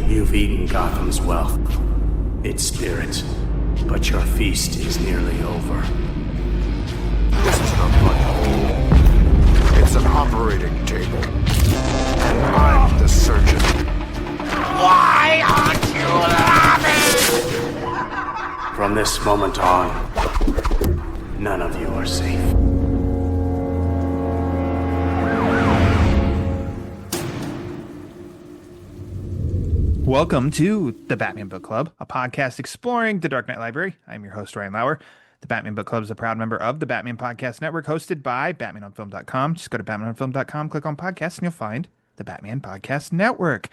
You've eaten Gotham's wealth, its spirit, but your feast is nearly over. This isn't a blood hole. It's an operating table. And I'm the surgeon. Why aren't you laughing? From this moment on, none of you are safe. Welcome to the Batman Book Club, a podcast exploring the Dark Knight Library. I'm your host, Ryan Lauer. The Batman Book Club is a proud member of the Batman Podcast Network, hosted by BatmanOnFilm.com. Just go to BatmanOnFilm.com, click on podcasts, and you'll find the Batman Podcast Network.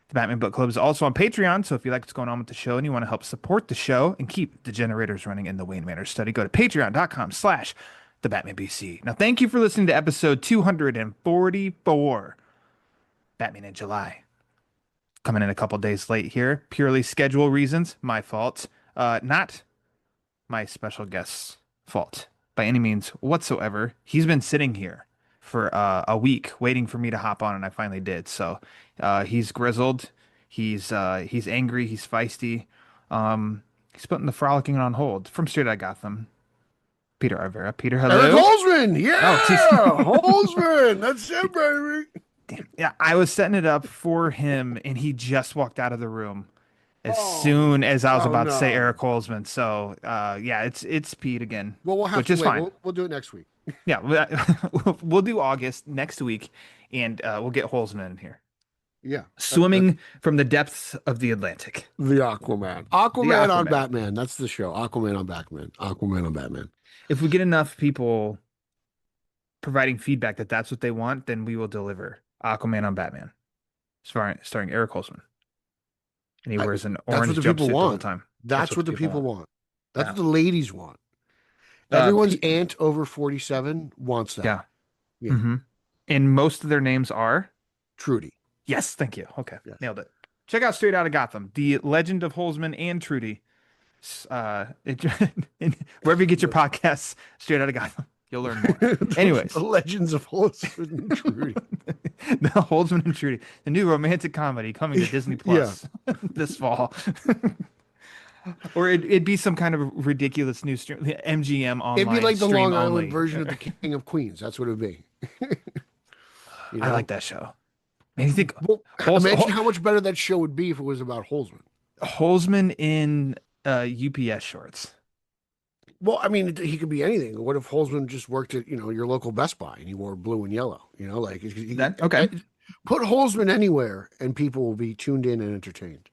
The Batman Book Club is also on Patreon, so if you like what's going on with the show and you want to help support the show and keep the generators running in the Wayne Manor study, go to patreon.com/thebatmanbc. Now, thank you for listening to episode 244, Batman in July. Coming in a couple days late here, purely schedule reasons, my fault. Not my special guest's fault by any means whatsoever. He's been sitting here for a week waiting for me to hop on, and I finally did. So he's grizzled, he's angry, he's feisty. He's putting the frolicking on hold. From Straight Outta Gotham, Peter R. Verra. Peter, hello. Eric Holzman, yeah, Oh, Holzman, that's it, baby. Damn. Yeah, I was setting it up for him, and he just walked out of the room as soon as I was about to say Eric Holzman. So, yeah, it's Pete again. Well, we'll have which to is wait. fine. We'll do it next week. Yeah, we'll do August next week, and we'll get Holzman in here. Yeah, Swimming from the depths of the Atlantic. the Aquaman. Aquaman on Batman. That's the show. Aquaman on Batman. Aquaman on Batman. If we get enough people providing feedback that that's what they want, then we will deliver Aquaman on Batman, starring Eric Holzman. And he wears an orange jumpsuit the whole time. That's what the people want. That's what the ladies want. Everyone's aunt over 47 wants that. Yeah. Mm-hmm. And most of their names are Trudy. Yes, thank you. Okay, yes. Nailed it. Check out Straight Outta Gotham, the Legend of Holzman and Trudy. Wherever you get your podcasts, Straight Outta Gotham. You'll learn more. Anyways. The Legends of Holzman and Trudy. The Holzman and Trudy. The new romantic comedy coming to Disney Plus this fall. Or it'd be some kind of ridiculous new stream, MGM online. It'd be like the Long Island only version of the King of Queens. That's what it'd be. I like that show. And you think, imagine how much better that show would be if it was about Holzman. Holzman in UPS shorts. Well, I mean, he could be anything. What if Holzman just worked at, your local Best Buy and he wore blue and yellow? Okay. Put Holzman anywhere and people will be tuned in and entertained.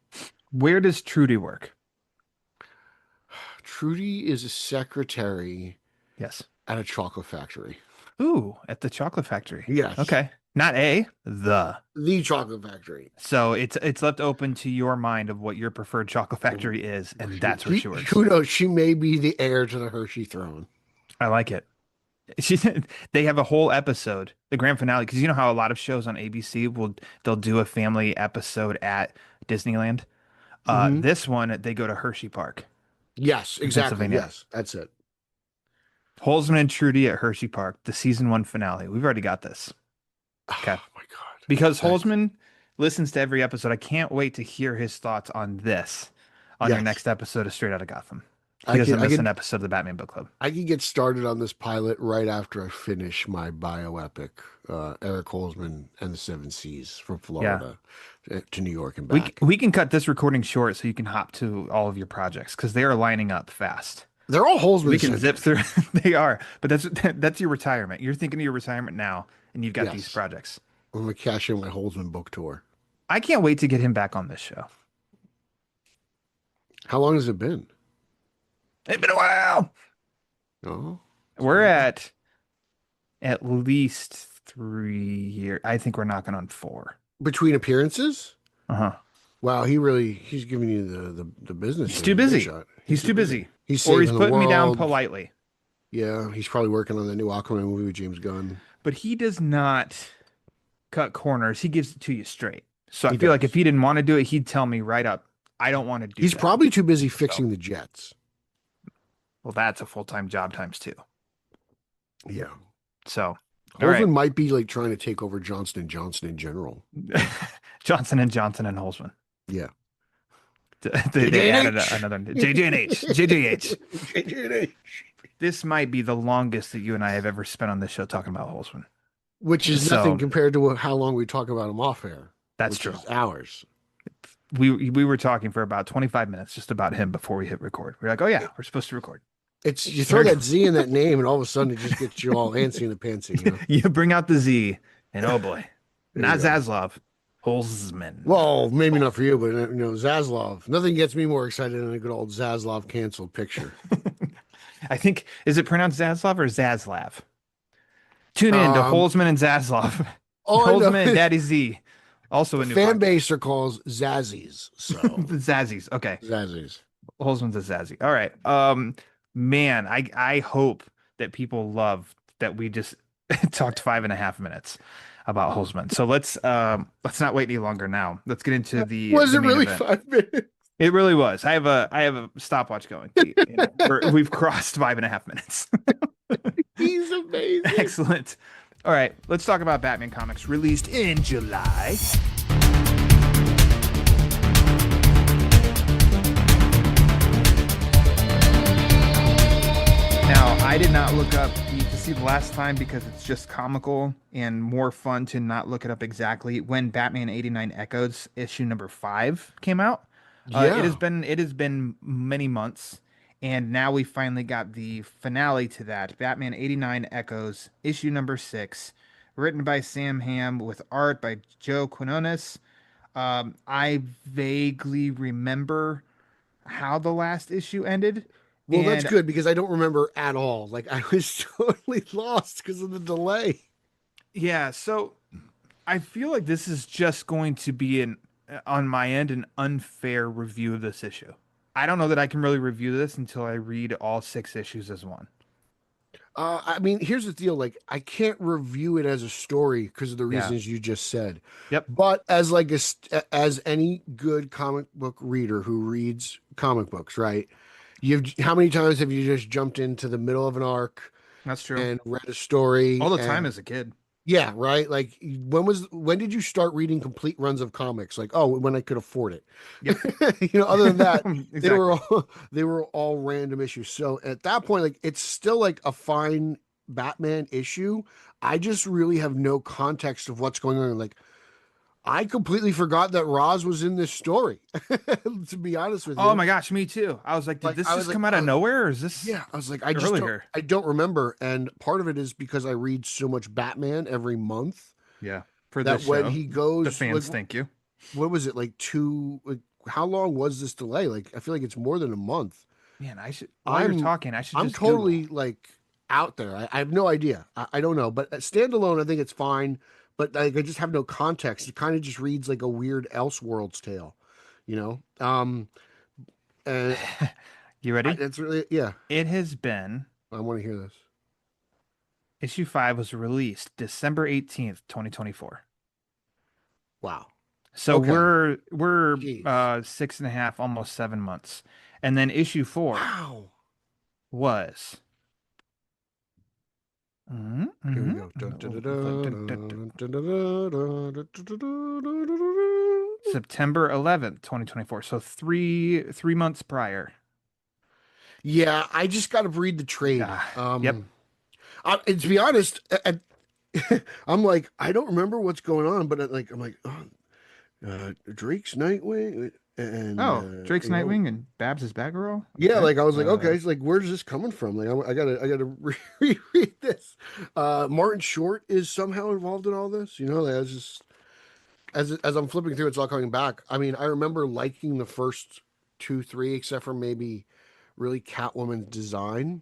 Where does Trudy work? Trudy is a secretary. Yes. At a chocolate factory. Ooh, at the chocolate factory. Yes. Okay. Not the chocolate factory. So it's left open to your mind of what your preferred chocolate factory is, and that's where she works. Who knows? She may be the heir to the Hershey throne. I like it. They have a whole episode, the grand finale, because you know how a lot of shows on ABC they'll do a family episode at Disneyland. This one they go to Hershey Park. Yes, exactly. Yes, that's it. Holzman and Trudy at Hershey Park, the season 1 finale. We've already got this. Okay. Oh my God. Because Holzman listens to every episode. I can't wait to hear his thoughts on this on your next episode of Straight Outta Gotham. He doesn't miss an episode of the Batman Book Club. I can get started on this pilot right after I finish my bioepic, Eric Holzman and the Seven Seas from Florida to New York and back. We can cut this recording short so you can hop to all of your projects because they are lining up fast. They're all Holzman. We can zip through. They are, but that's your retirement. You're thinking of your retirement now, and you've got these projects. I'm gonna cash in my Holzman book tour. I can't wait to get him back on this show. How long has it been? It's been a while. Oh, we're at least 3 years. I think we're knocking on 4 between appearances. Wow, he's giving you the business. He's too busy. He's too busy. He's putting me down politely. Yeah, he's probably working on the new Aquaman movie with James Gunn. But he does not cut corners. He gives it to you straight. So I feel like if he didn't want to do it, he'd tell me right up, I don't want to do it. He's probably too busy fixing the jets. Well, that's a full-time job times 2. Yeah. So Holzman might be like trying to take over Johnson & Johnson in general. Johnson & Johnson and Holzman. Yeah. They added JJ&H. another JJ&H. JJH. JJ&H. This might be the longest that you and I have ever spent on this show talking about Holzman. Which is nothing So compared to how long we talk about him off air, that's which true. is hours. We were talking for about 25 minutes just about him before we hit record. We're like, oh yeah, we're supposed to record. It's you throw that Z in that name, and all of a sudden it just gets you all antsy in the pantsy. You know? You bring out the Z, and oh boy, There not you go. Zaslav, Holzman. Well, maybe not for you, but Zaslav. Nothing gets me more excited than a good old Zaslav canceled picture. I think, is it pronounced Zaslav or Zaslav? Tune in to Um, Holzman and Zaslav. all I know Holzman and is Daddy Z. Also the a new fan podcast. base are called Zazzies. So The Zazzies. Okay. Zazzies. Holzman's a Zazzy. All right. Man, I hope that people love that we just talked 5.5 minutes about Holzman. So let's not wait any longer now. Let's get into Was the it main really event. 5 minutes? It really was. I have a stopwatch going. We've crossed 5.5 minutes. He's amazing. Excellent. All right, let's talk about Batman comics released in July. Now, I did not look up to see the last time because it's just comical and more fun to not look it up exactly when Batman 89 Echoes issue number 5 came out. Yeah. It has been many months, and now we finally got the finale to that. Batman 89 Echoes issue number 6, written by Sam Hamm with art by Joe Quinones. I vaguely remember how the last issue ended. Well, that's And good because I don't remember at all. Like I was totally lost because of the delay. yeah, so I feel like this is just going to be on my end, an unfair review of this issue. I don't know that I can really review this until I read all 6 issues as one. I mean, here's the deal. Like, I can't review it as a story because of the Yeah. reasons you just said. Yep. But as like as any good comic book reader who reads comic books, right? How many times have you just jumped into the middle of an arc That's true. and read a story All the and- time as a kid. Yeah, right. Like when did you start reading complete runs of comics? Like, oh, when I could afford it. Yep. Other than that, Exactly. they were all random issues. So at that point, like it's still like a fine Batman issue. I just really have no context of what's going on. Like I completely forgot that Roz was in this story. To be honest with you. Oh my gosh, me too. I was like, did Like, this I just was come like, out of nowhere, or is this? Yeah, I was like, earlier? I don't remember, and part of it is because I read so much Batman every month Yeah. For that this when show, he goes, the fans like, thank you. what was it like how long was this delay? Like I feel like it's more than a month. Man, I should. While you're talking, I should. I'm just totally Google. like out there. I have no idea. I don't know, but standalone, I think it's fine. But like I just have no context. It kind of just reads like a weird Elseworlds tale, you know. And You ready? it's really yeah. It has been. I want to hear this. Issue 5 was released December 18th, 2024. Wow. So Okay. we're Jeez. 6.5, almost 7 months. And then issue 4 Wow. was Here we go. September 11th, 2024. So three months prior. Yeah, I just got to read the trade. Yep. And to be honest, I'm like, I don't remember what's going on, but I'm like, Drake's Nightwing and Drake's Nightwing and Babs is Batgirl. Yeah, Okay. like I was like, okay, it's like, where's this coming from? Like, I gotta reread this. Martin Short is somehow involved in all this. Like, I was just as I'm flipping through, it's all coming back. I mean, I remember liking the first 2, 3, except for maybe really Catwoman's design.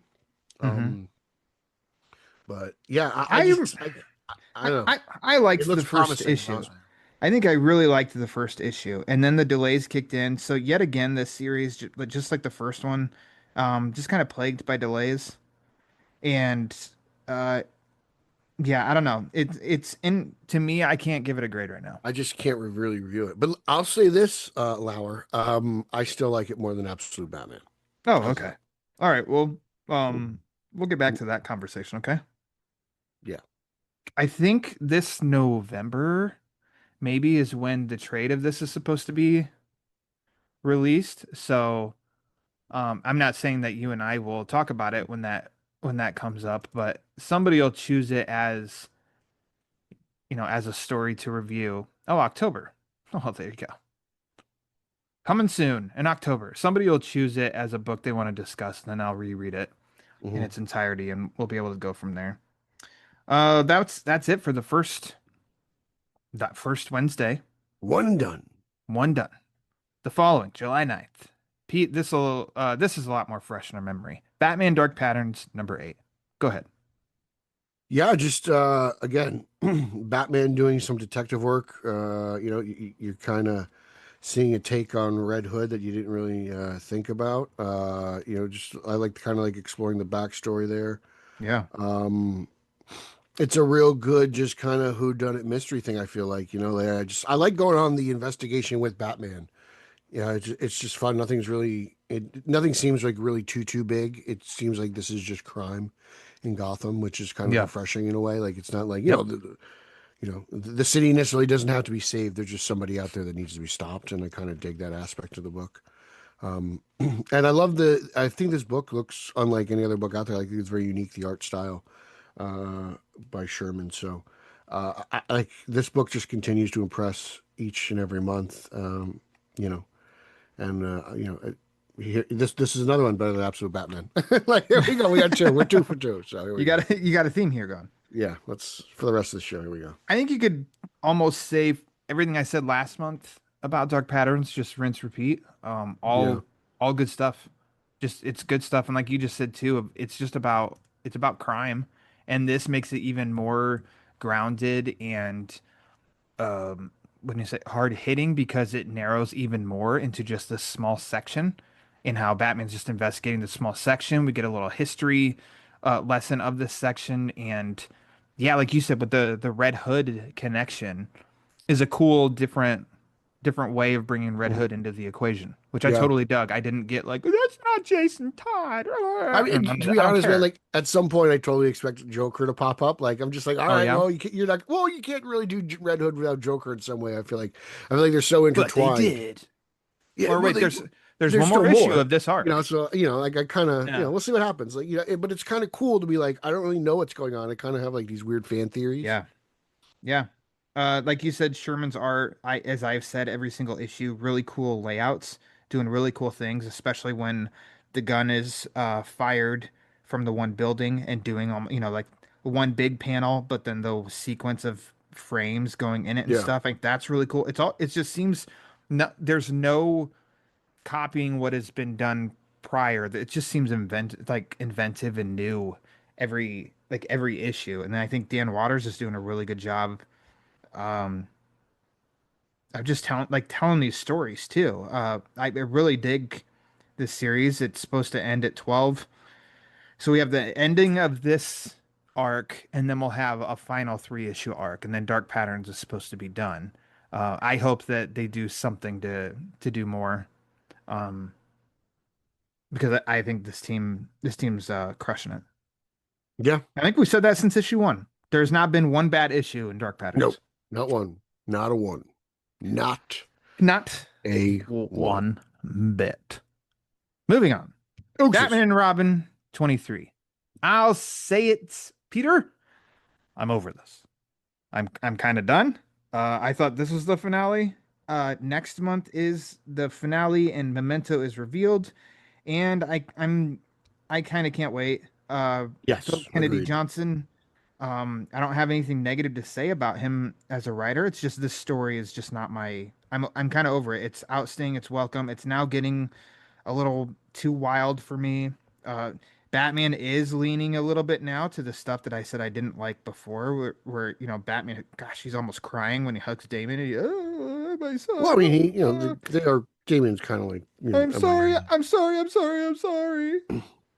But yeah, I don't know. I liked It looks the first promising, issue. honestly. I think I really liked the first issue, and then the delays kicked in. So yet again, this series, just like the first one, just kind of plagued by delays. And yeah, I don't know. It's in to me, I can't give it a grade right now. I just can't really review it. But I'll say this, Lauer. I still like it more than Absolute Batman. Oh, okay. All right. Well, we'll get back to that conversation, okay? Yeah. I think this November maybe is when the trade of this is supposed to be released. So I'm not saying that you and I will talk about it when that comes up, but somebody will choose it as, as a story to review. Oh, October. Oh, there you go. Coming soon in October. Somebody will choose it as a book they want to discuss, and then I'll reread it in Mhm. its entirety, and we'll be able to go from there. That's it for that first Wednesday. One done. One done. The following, July 9th. Pete, this is a lot more fresh in our memory. Batman Dark Patterns, number 8. Go ahead. Yeah, just again, Batman doing some detective work. You're kind of seeing a take on Red Hood that you didn't really think about. Just I like kind of like exploring the backstory there. Yeah. Um, it's a real good, just kind of whodunit mystery thing. I feel like I like going on the investigation with Batman. Yeah, it's just fun. Nothing seems like really too big. It seems like this is just crime in Gotham, which is kind of Yeah. refreshing in a way. Like it's not like Yep. the city necessarily doesn't have to be saved. There's just somebody out there that needs to be stopped, and I kind of dig that aspect of the book. And I think this book looks unlike any other book out there. I think it's very unique, the art style uh, by Sherman. So, like this book just continues to impress each and every month. You know, and this is another one better than Absolute Batman. Like here we go, we got two. We're two for two. So here we go. You got a theme here going. Yeah, let's for the rest of the show. Here we go. I think you could almost say everything I said last month about Dark Patterns, just rinse, repeat. Yeah, All good stuff. Just it's good stuff, and like you just said too, it's about crime, and this makes it even more grounded and when you say hard hitting because it narrows even more into just this small section, in how Batman's just investigating this small section. We get a little history lesson of this section, and yeah, like you said, with the Red Hood connection is a cool different way of bringing Red mhm, Hood into the equation, which I yeah. totally dug. I didn't get like that's not Jason Todd. I mean, to be I don't honest, man, care. like at some point, I totally expect Joker to pop up. Like I'm just like, all Oh right, yeah, well, you're not, well, you can't really do Red Hood without Joker in some way. I feel like they're so but they intertwined. did. Yeah, Or well, wait, there's there's one still more issue more. of this arc. So like I kind of, Yeah. we'll see what happens. Like but it's kind of cool to be like, I don't really know what's going on. I kind of have like these weird fan theories. Yeah. Yeah. Like you said, Sherman's art, as I've said, every single issue, really cool layouts, doing really cool things, especially when the gun is fired from the one building and doing like one big panel, but then the sequence of frames going in it and Yeah. stuff. Like that's really cool. It just seems there's no copying what has been done prior. It just seems inventive and new every issue. And then I think Dan Waters is doing a really good job um of just telling these stories too. I really dig this series. It's supposed to end at 12. So we have the ending of this arc, and then we'll have a final 3 issue arc, and then Dark Patterns is supposed to be done. I hope that they do something to do more. Um, because I think this team's crushing it. Yeah. I think we said that since issue 1. There's not been one bad issue in Dark Nope. Patterns. Not one. Not a one. Not Not a one. one bit. Moving on. Oopsies. Batman and Robin 23. I'll say it, Peter. I'm over this. I'm kind of done. I thought this was the finale. Next month is the finale and Memento is revealed, and I kind of can't wait. Phil Yes. Kennedy Agreed. Johnson. I don't have anything negative to say about him as a writer. It's just this story is just not my. I'm kind of over it. It's outstaying. It's welcome. It's now getting a little too wild for me. Uh, Batman is leaning a little bit now to the stuff that I said I didn't like before, where Batman, gosh, he's almost crying when he hugs Damon. And oh, my Well, I son. mean, Oh, they are Damien's kind of like, I'm am I? sorry. I'm sorry. I'm sorry. I'm sorry.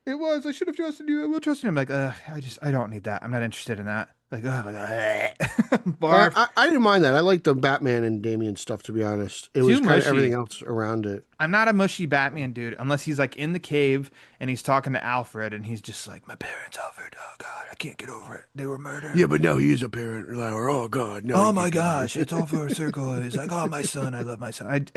It was. I should have trusted you. I will trust him. Like, I don't need that. I'm not interested in that. Like, oh my god, barf. I didn't mind that. I like the Batman and Damien stuff, to be honest. It was Too kind of everything mushy. else around it. I'm not a mushy Batman dude unless he's like in the cave and he's talking to Alfred and he's just like, my parents, Alfred. Oh God, I can't get over it. They were murdered. Yeah, but no, he is a parent. Like, or, oh God, no, Oh you my can't get over gosh, it. it's all for a circle. He's like, oh my son, I love my son.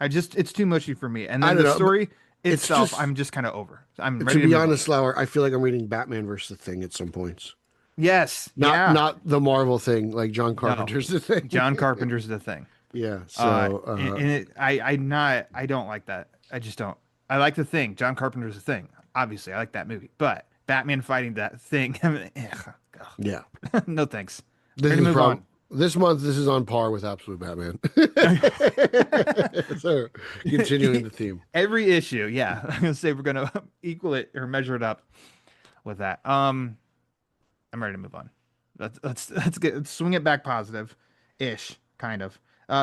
It's too mushy for me. And I then don't the know. But story it's itself, just I'm just kind of over. I'm to ready to be move on. honest, Lauer, I feel like I'm reading Batman versus the Thing at some points. Yes, Not yeah, not the Marvel thing like John no, Carpenter's the thing. John Carpenter's the thing. Yeah. I don't like that. I just don't. I like the thing. John Carpenter's the thing. Obviously, I like that movie. But Batman fighting that thing, Yeah. no thanks. This Ready to is move on. probably this month. This is on par with Absolute Batman. So continuing the theme. Every issue, yeah. I'm gonna say we're gonna equal it or measure it up with that. I'm ready to move on. Let's swing it back positive, ish, kind of.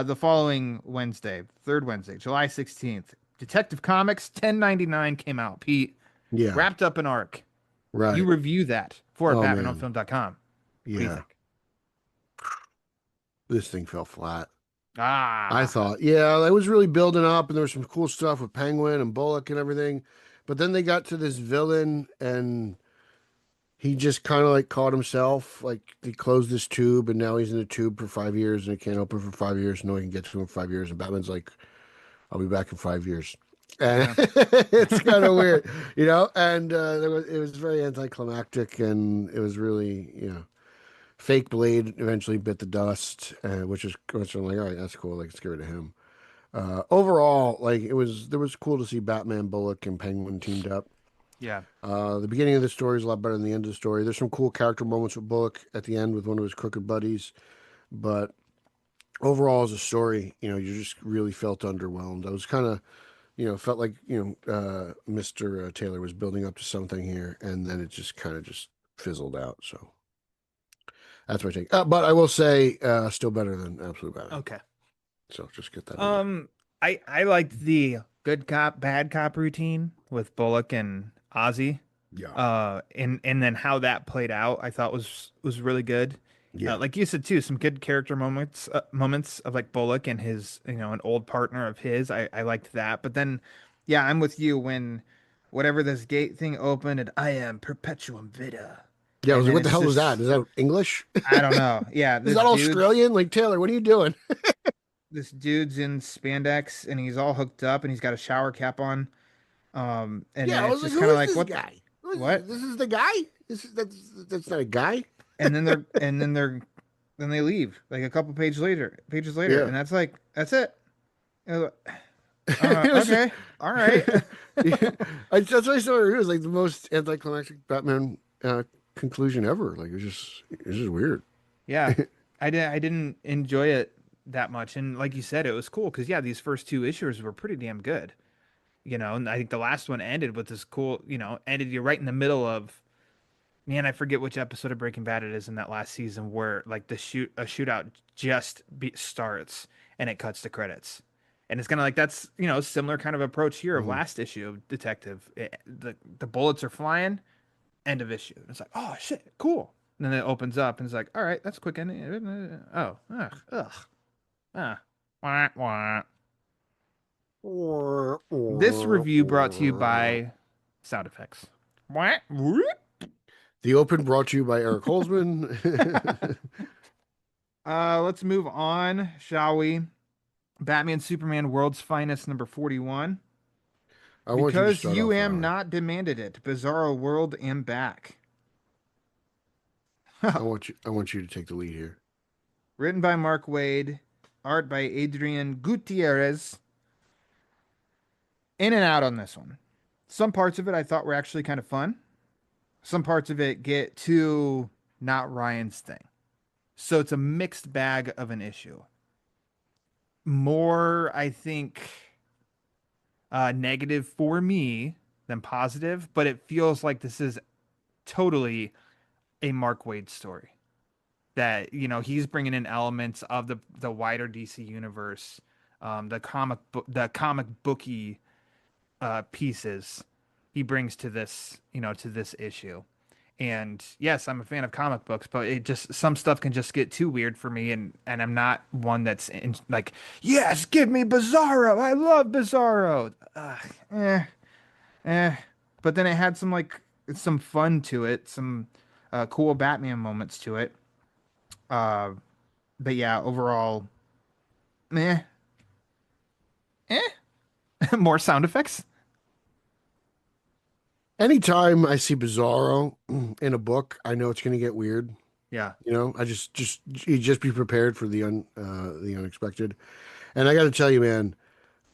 The following Wednesday, third Wednesday, July 16th, Detective Comics 1099 came out. Pete Yeah. wrapped up an arc. You Right. review that for Oh man. BatmanOnFilm.com. What do you Yeah. think? This thing fell flat. I Ah, thought, yeah, that was really building up, and there was some cool stuff with Penguin and Bullock and everything. But then they got to this villain, and he just kind of like caught himself. Like he closed this tube, and now he's in a tube for 5 years, and it can't open for 5 years. No one can get to him in 5 years. And Batman's like, I'll be back in 5 years. And yeah, it's kind of weird, And it was very anticlimactic, and it was really, fake Blade eventually bit the dust, which I'm like, all right, that's cool. Like, let's get rid of him. Overall, like there was cool to see Batman, Bullock, and Penguin teamed up. yeah, The beginning of the story is a lot better than the end of the story. There's some cool character moments with Bullock at the end with one of his crooked buddies, but overall as a story, you just really felt underwhelmed. I was kind of, felt like Mr. Taylor was building up to something here, and then it just kind of just fizzled out. So that's my take. But I will say, still better than Absolute Batman. okay. So just get that in there. I liked the good cop, bad cop routine with Bullock and Ozzy. Yeah. And then how that played out, I thought was really good. Yeah. Like you said too, some good character moments of like Bullock and his, an old partner of his. I liked that. But then, yeah, I'm with you when whatever this gate thing opened and I am Perpetuum Vita. Yeah, I And was like, then what the it's hell is that? just, Is that English? I don't know. Yeah, Is that Australian? Like, Taylor, what are you doing? this dude's in spandex and he's all hooked up and he's got a shower cap on. And Yeah, then I it's was like, just who kind of is like, this what, guy? what? This is the guy? That's not a guy. And then they leave like a couple pages later, Yeah. and that's like, that's it. Uh, It was just- okay, all right. yeah. That's why I saw it was like the most anticlimactic Batman conclusion ever. Like it's just weird. Yeah, I didn't enjoy it that much, and like you said, it was cool because yeah, these first two issues were pretty damn good. And I think the last one ended with this cool, ended you right in the middle of, man, I forget which episode of Breaking Bad it is in that last season where like a shootout starts and it cuts to credits. And it's kind of like that's, similar kind of approach here of Mhm. last issue of Detective. The bullets are flying, end of issue. And it's like, oh shit, cool. And then it opens up and it's like, all right, that's a quick ending. Oh, ugh, ah, wah, wah. This review brought to you by sound effects. Wah, whoop. The Open brought to you by Eric Holzman. Let's move on, shall we? Batman Superman World's Finest number 41. I want you to Because start you off, am Lowry. not demanded it. Bizarro World am back. I want you to take the lead here. Written by Mark Wade, art by Adrian Gutierrez. In and out on this one. Some parts of it I thought were actually kind of fun. Some parts of it get to not Ryan's thing. So it's a mixed bag of an issue. More, I think, negative for me than positive, but it feels like this is totally a Mark Wade story. That he's bringing in elements of the wider DC universe, the comic booky pieces he brings to this issue. And yes, I'm a fan of comic books, but it just some stuff can just get too weird for me, and I'm not one that's like, yes, give me Bizarro. I love Bizarro. Eh. But then it had some fun to it, some cool Batman moments to it. But yeah, overall, eh. More sound effects? Anytime I see Bizarro in a book, I know it's going to get weird. Yeah. You know, I you just be prepared for the unexpected. And I got to tell you, man,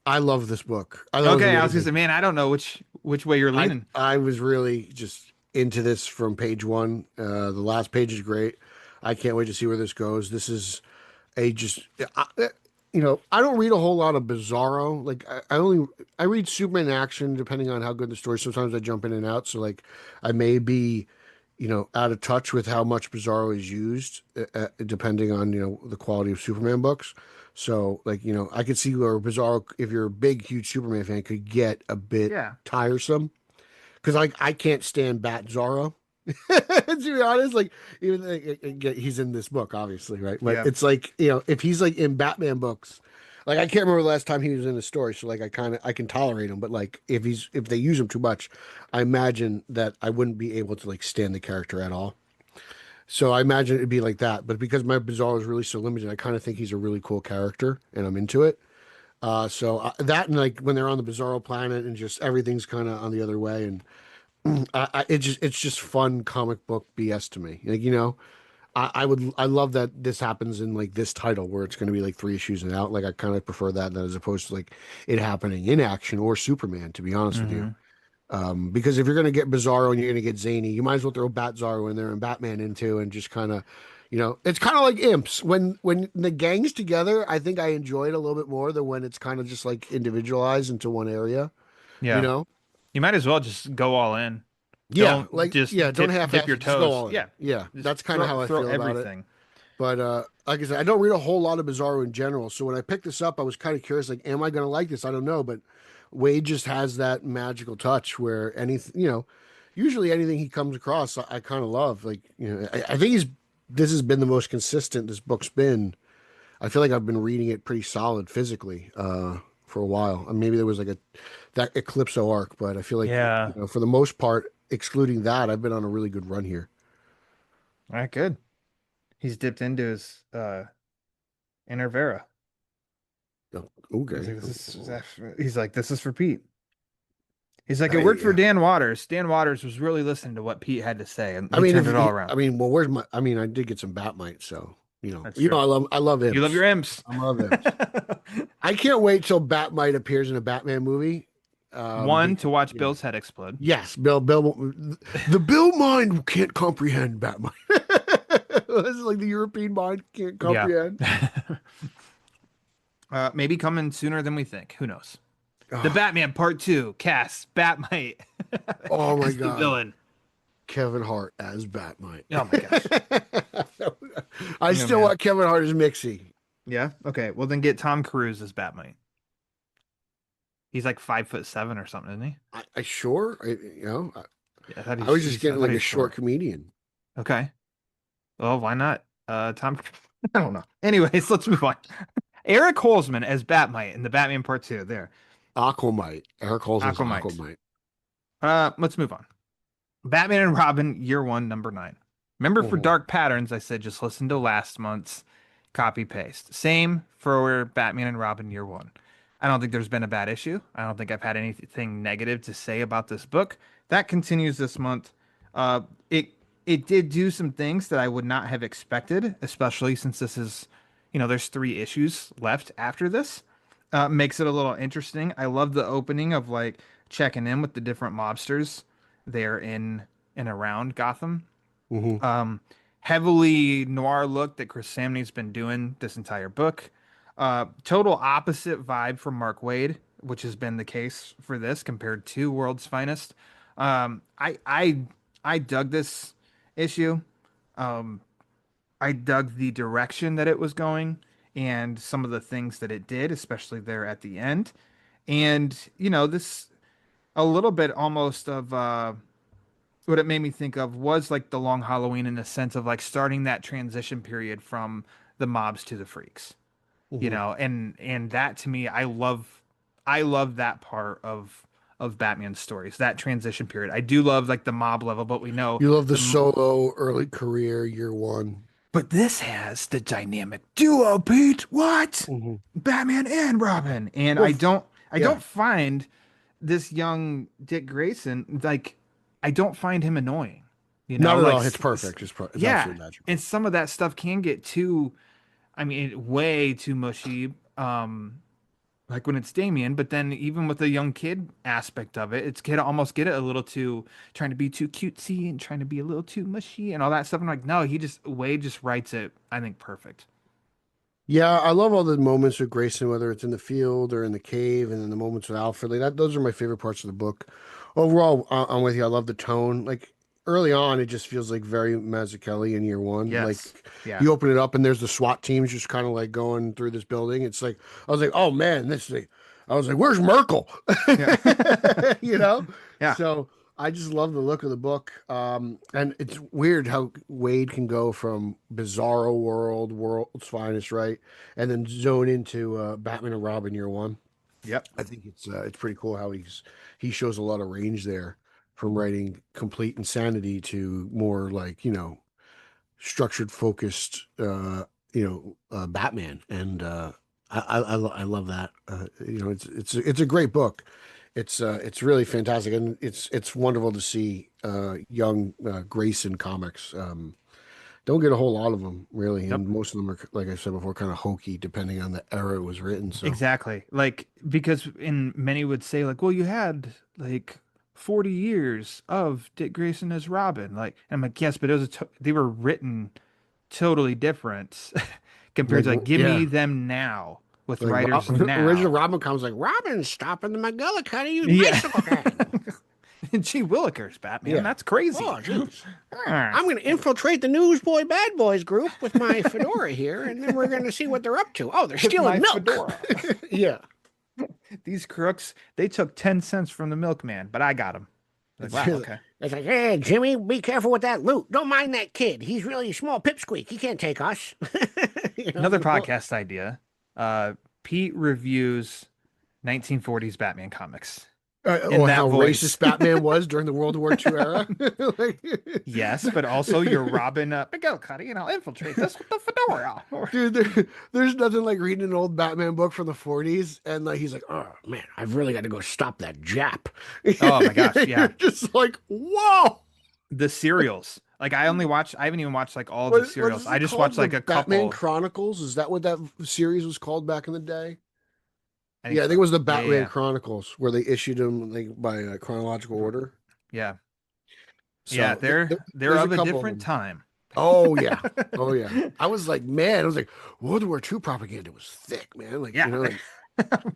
I love this book. I thought it was Okay, I was gonna say, amazing. man, I don't know which way you're leaning. I was really just into this from page one. The last page is great. I can't wait to see where this goes. This is a just I don't read a whole lot of Bizarro. Like I read Superman action depending on how good the story. Sometimes I jump in and out. So like I may be out of touch with how much Bizarro is used, depending on the quality of Superman books. So like I could see where Bizarro, if you're a big huge Superman fan, could get a bit Yeah. tiresome because I can't stand Bat Zorro. To be honest, like even he's in this book, obviously, right? But Yeah. it's like if he's like in Batman books, like I can't remember the last time he was in a story, so like I can tolerate him, but like if they use him too much, I imagine that I wouldn't be able to like stand the character at all. So I imagine it'd be like that, but because my Bizarro is really so limited, I kind of think he's a really cool character, and I'm into it. That and like when they're on the Bizarro planet and just everything's kind of on the other way, and it's just fun comic book BS to me. Like I love that this happens in like this title where it's going to be like 3 issues and out. Like I kind of prefer that as opposed to like it happening in action or Superman. To be honest with you, Hmm. because if you're going to get Bizarro and you're going to get zany, you might as well throw Bat Zarro in there and Batman into and just kind of. It's kind of like Imps. When the gang's together, I think I enjoy it a little bit more than when it's kind of just like individualized into one area. You Yeah. know? You might as well just go all in. Yeah, Don't like just don't dip half-ass your it. Just go toes. all in. Yeah. Yeah, Just that's kind of how I throw feel about it. everything. But like I said, I don't read a whole lot of Bizarro in general. So when I picked this up, I was kind of curious, like, am I going to like this? I don't know. But Wade just has that magical touch where usually anything he comes across, I kind of love. Like, I think this has been the most consistent this book's been. I feel like I've been reading it pretty solid physically for a while. And maybe there was like that Eclipso arc, but I feel like Yeah. for the most part, excluding that, I've been on a really good run here. All right, good. He's dipped into his inner Verra. Oh, He's okay. like, he's like, this is for Pete. He's like, it worked Hey, for Dan Waters. Dan Waters was really listening to what Pete had to say, and I he mean, turned it all around. well, where's my? I mean, I did get some Batmite, so That's true. I love You love imps. your imps. I love imps. I can't wait till Batmite appears in a Batman movie. One, Because, to watch Bill's head explode. yes, the Bill mind can't comprehend Batmite. This is like the European mind can't Yeah. comprehend. Maybe coming sooner than we think. Who knows? The Oh, Batman Part 2 casts Batmite oh my as the God, villain. Kevin Hart as Batmite. Oh my gosh. I Oh, still man. want Kevin Hart as Mixie. Yeah. Okay. Well, then get Tom Cruise as Batmite. He's like 5'7" or something, isn't he? I sure, Yeah, I thought I was just I getting thought like a he's short comedian. Okay. Well, why not? Tom. I don't know. Anyways, let's move on. Eric Holzman as Batmite in the Batman Part 2. There. Aquamite. Eric Holzen's Aquamite. Aquamite. Let's move on. Batman and Robin, Year 1, number 9. Remember for Mhm. Dark Patterns, I said just listen to last month's copy paste. Same for Batman and Robin, Year 1. I don't think there's been a bad issue. I don't think I've had anything negative to say about this book. That continues this month. Uh, it it did do some things that I would not have expected, especially since this is, there's 3 issues left after this. Makes it a little interesting. I love the opening of like checking in with the different mobsters there in and around Gotham. Mhm. Um, Heavily noir look that Chris Samney's been doing this entire book. Total opposite vibe from Mark Waid, which has been the case for this compared to World's Finest. I dug this issue. Um, I dug the direction that it was going and some of the things that it did, especially there at the end. And this a little bit almost of what it made me think of was like the Long Halloween in the sense of like starting that transition period from the mobs to the freaks, Mhm. and that to me, I love that part of Batman's stories, that transition period. I do love like the mob level, but we know You love the the solo early career year one. but this has the dynamic duo, Pete. What? Mhm. Batman and Robin. And Well, I don't find this young Dick Grayson like I don't find him annoying. Not at Like all. It's perfect. It's yeah, absolutely magical. and some of that stuff can get too, I mean, way too mushy. Like when it's Damien, but then even with the young kid aspect of it, it's kid almost get it a little too trying to be too cutesy and trying to be a little too mushy and all that stuff. I'm like, no, Wade just writes it, I think, perfect. Yeah, I love all the moments with Grayson, whether it's in the field or in the cave, and then the moments with Alfred. Like that, those are my favorite parts of the book. Overall, I'm with you. I love the tone. Like early on, it just feels like very Mazzucchelli in year one. Yes. Like Yeah. you open it up and there's the SWAT teams just kind of like going through this building. It's like I was like, oh man, this thing. I was like, where's Merkel? Yeah. You know? Yeah. So I just love the look of the book. And it's weird how Wade can go from Bizarro World, World's Finest, right? And then zone into Batman and Robin year one. Yep. I think it's pretty cool how he shows a lot of range there from writing complete insanity to more like, structured, focused, Batman. And I love that. It's a great book. It's really fantastic, and it's wonderful to see young Grayson comics. Don't get a whole lot of them really, Yep. and most of them are, like I said before, kind of hokey depending on the era it was written. So Exactly. Like because in many would say like, well, you had like 40 years of Dick Grayson as Robin. Like, and I'm like, yes, but they were written totally different compared like to like, give yeah, me them now with like writers original now. Robin comes like Robin's stopping the McGillicuddy use Yeah. bicycle gang. And Gee Willikers, Batman. Yeah. That's crazy. Oh, jeez. Ah, I'm going to infiltrate the Newsboy Bad Boys group with my fedora here, and then we're going to see what they're up to. Oh, they're with my stealing milk. fedora. Yeah. These crooks, they took 10 cents from the milkman, but I got them. Like, wow, okay. It's like, hey, Jimmy, be careful with that loot. Don't mind that kid. He's really a small pipsqueak. He can't take us. Another podcast idea. Pete reviews 1940s Batman comics. In that how voice. racist Batman was during the World War II era. Yes, but also you're Robin McGillicuddy, and I'll infiltrate this with the fedora. Dude, there's nothing like reading an old Batman book from the 40s, and like he's like, oh man, I've really got to go stop that Jap. Oh my gosh, yeah. You're just like, whoa. The serials. Like I haven't even watched like all the serials. I just watched like a Batman couple. Chronicles. Is that what that series was called back in the day? I I think it was the Batman yeah. Chronicles where they issued them like by chronological order. Yeah. So Yeah, they're of a different time. Oh yeah, oh yeah. I was like, man, I was like, World War II propaganda was thick, man. Like, Yeah. like,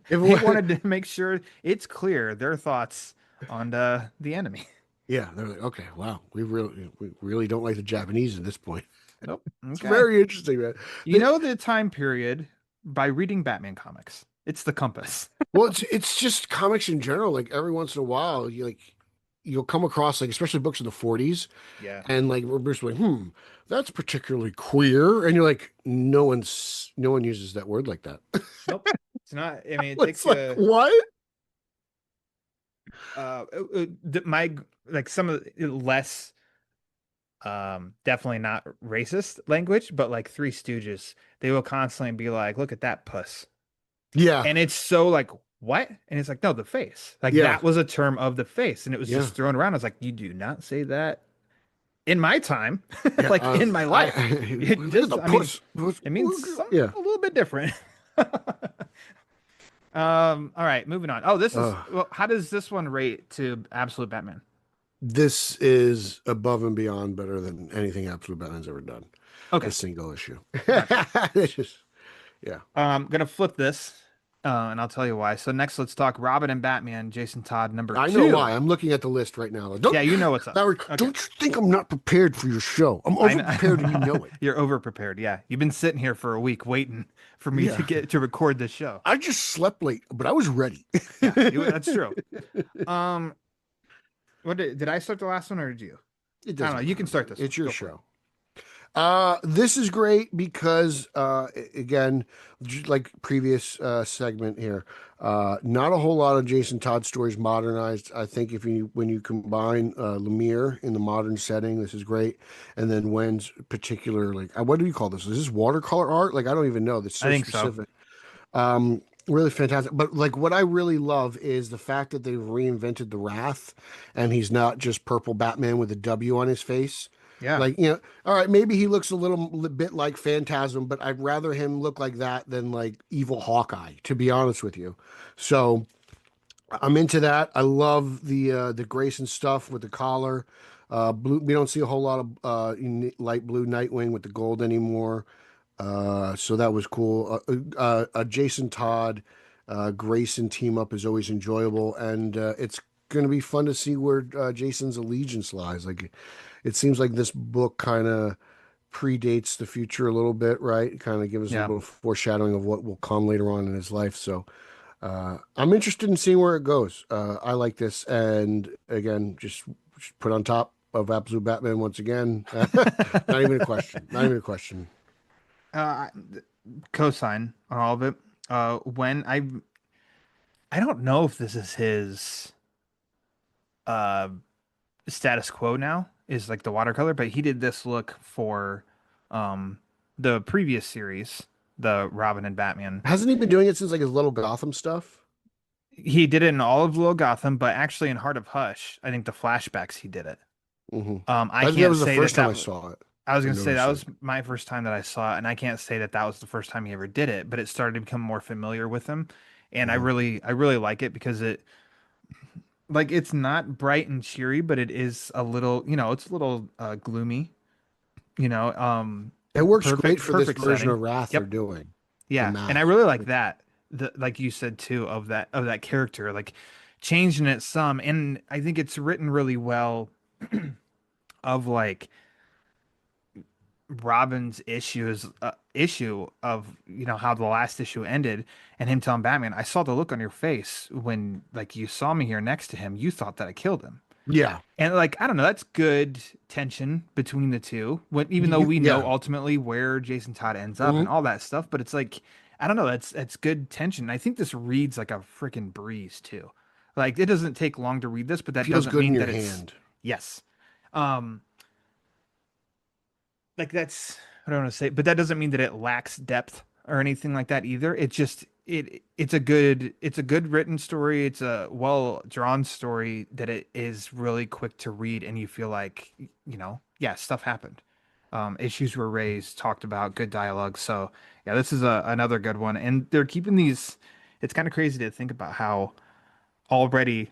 They wanted to make sure it's clear their thoughts on the enemy. yeah, they're like, okay, wow, we really don't like the Japanese at this point. Nope. Okay. It's very interesting, man. You know the time period by reading Batman comics. It's the compass. Well, it's just comics in general. Like every once in a while, you'll come across like especially books in the 40s, Yeah. and like we're just like, that's particularly queer, and you're like, no one uses that word like that. Nope. It's not. I mean, it It's takes like, what? my like some of the less definitely not racist language, but like Three Stooges, they will constantly be like, look at that puss. Yeah. And it's so like, what? And it's like, no, the face. Like that was a term of the face. And it was just thrown around. I was like, you do not say that in my time, like in my life. It means something a little bit different. All right, moving on. Oh, this is well, how does this one rate to Absolute Batman? This is above and beyond better than anything Absolute Batman's ever done. Okay. A single issue. Right. It's just, yeah. I'm gonna flip this, and I'll tell you why. So next, let's talk Robin and Batman, Jason Todd, number 2. I know why. I'm looking at the list right now. Yeah, you know what's up. Howard, Okay. Don't you think I'm not prepared for your show? I'm over prepared and you know it. You're over prepared. Yeah, you've been sitting here for a week waiting for me to get to record this show. I just slept late, but I was ready. Yeah, that's true. What did I start the last one or did you? I don't know. You can start this. It's your show. This is great because, again, like previous segment here, not a whole lot of Jason Todd stories modernized. I think when you combine Lemire in the modern setting, this is great. And then Wen's particular, like, what do you call this? Is this watercolor art? Like, I don't even know. That's so I think specific. So. Really fantastic. But like what I really love is the fact that they've reinvented the Wrath and he's not just purple Batman with a W on his face. Yeah. Like, all right, maybe he looks a little bit like Phantasm, but I'd rather him look like that than like evil Hawkeye, to be honest with you. So I'm into that. I love the Grayson stuff with the collar. Blue, we don't see a whole lot of light blue Nightwing with the gold anymore. So that was cool. Jason Todd, Grayson team up is always enjoyable, and it's going to be fun to see where Jason's allegiance lies. Like, it seems like this book kind of predates the future a little bit, right? It kind of gives us a Yeah. little foreshadowing of what will come later on in his life. So I'm interested in seeing where it goes. I like this, and again, just put on top of Absolute Batman once again. Not even a question. Not even a question. uh, Cosign on all of it. When I don't know if this is his uh status quo now is like the watercolor, but he did this look for um the previous series, the Robin and Batman. Hasn't he been doing it since like his Little Gotham stuff? He did it in all of Little Gotham, but actually in Heart of Hush, I think the flashbacks he did it. Hmm. I That can't was the say that first time I that saw it. I was I gonna say that noticed it. was my first time that I saw it, and I can't say that that was the first time he ever did it, but it started to become more familiar with him, and Mhm. I really like it because it like it's not bright and cheery, but it is a little, it's a little gloomy, you know, um, It works great for this perfect version setting. of Wrath they're Yep, doing. The yeah, and I mask. really like that. The like you said too of that character, like changing it some, and I think it's written really well of like Robin's issue of how the last issue ended and him telling Batman, I saw the look on your face when like you saw me here next to him. You thought that I killed him. Yeah. And like I don't know, that's good tension between the two. When even though we know Yeah. ultimately where Jason Todd ends up and Hmm. all that stuff, but it's like I don't know, that's good tension. I think this reads like a freaking breeze too. Like it doesn't take long to read this, but that Feels doesn't good in mean your that it's hand. yes. Um like that's what I want to say, but that doesn't mean that it lacks depth or anything like that either. It's just it's a good written story. It's a well drawn story that it is really quick to read and you feel like, yeah, stuff happened. Issues were raised, talked about, good dialogue. So yeah, this is another good one. And they're keeping these, it's kind of crazy to think about how already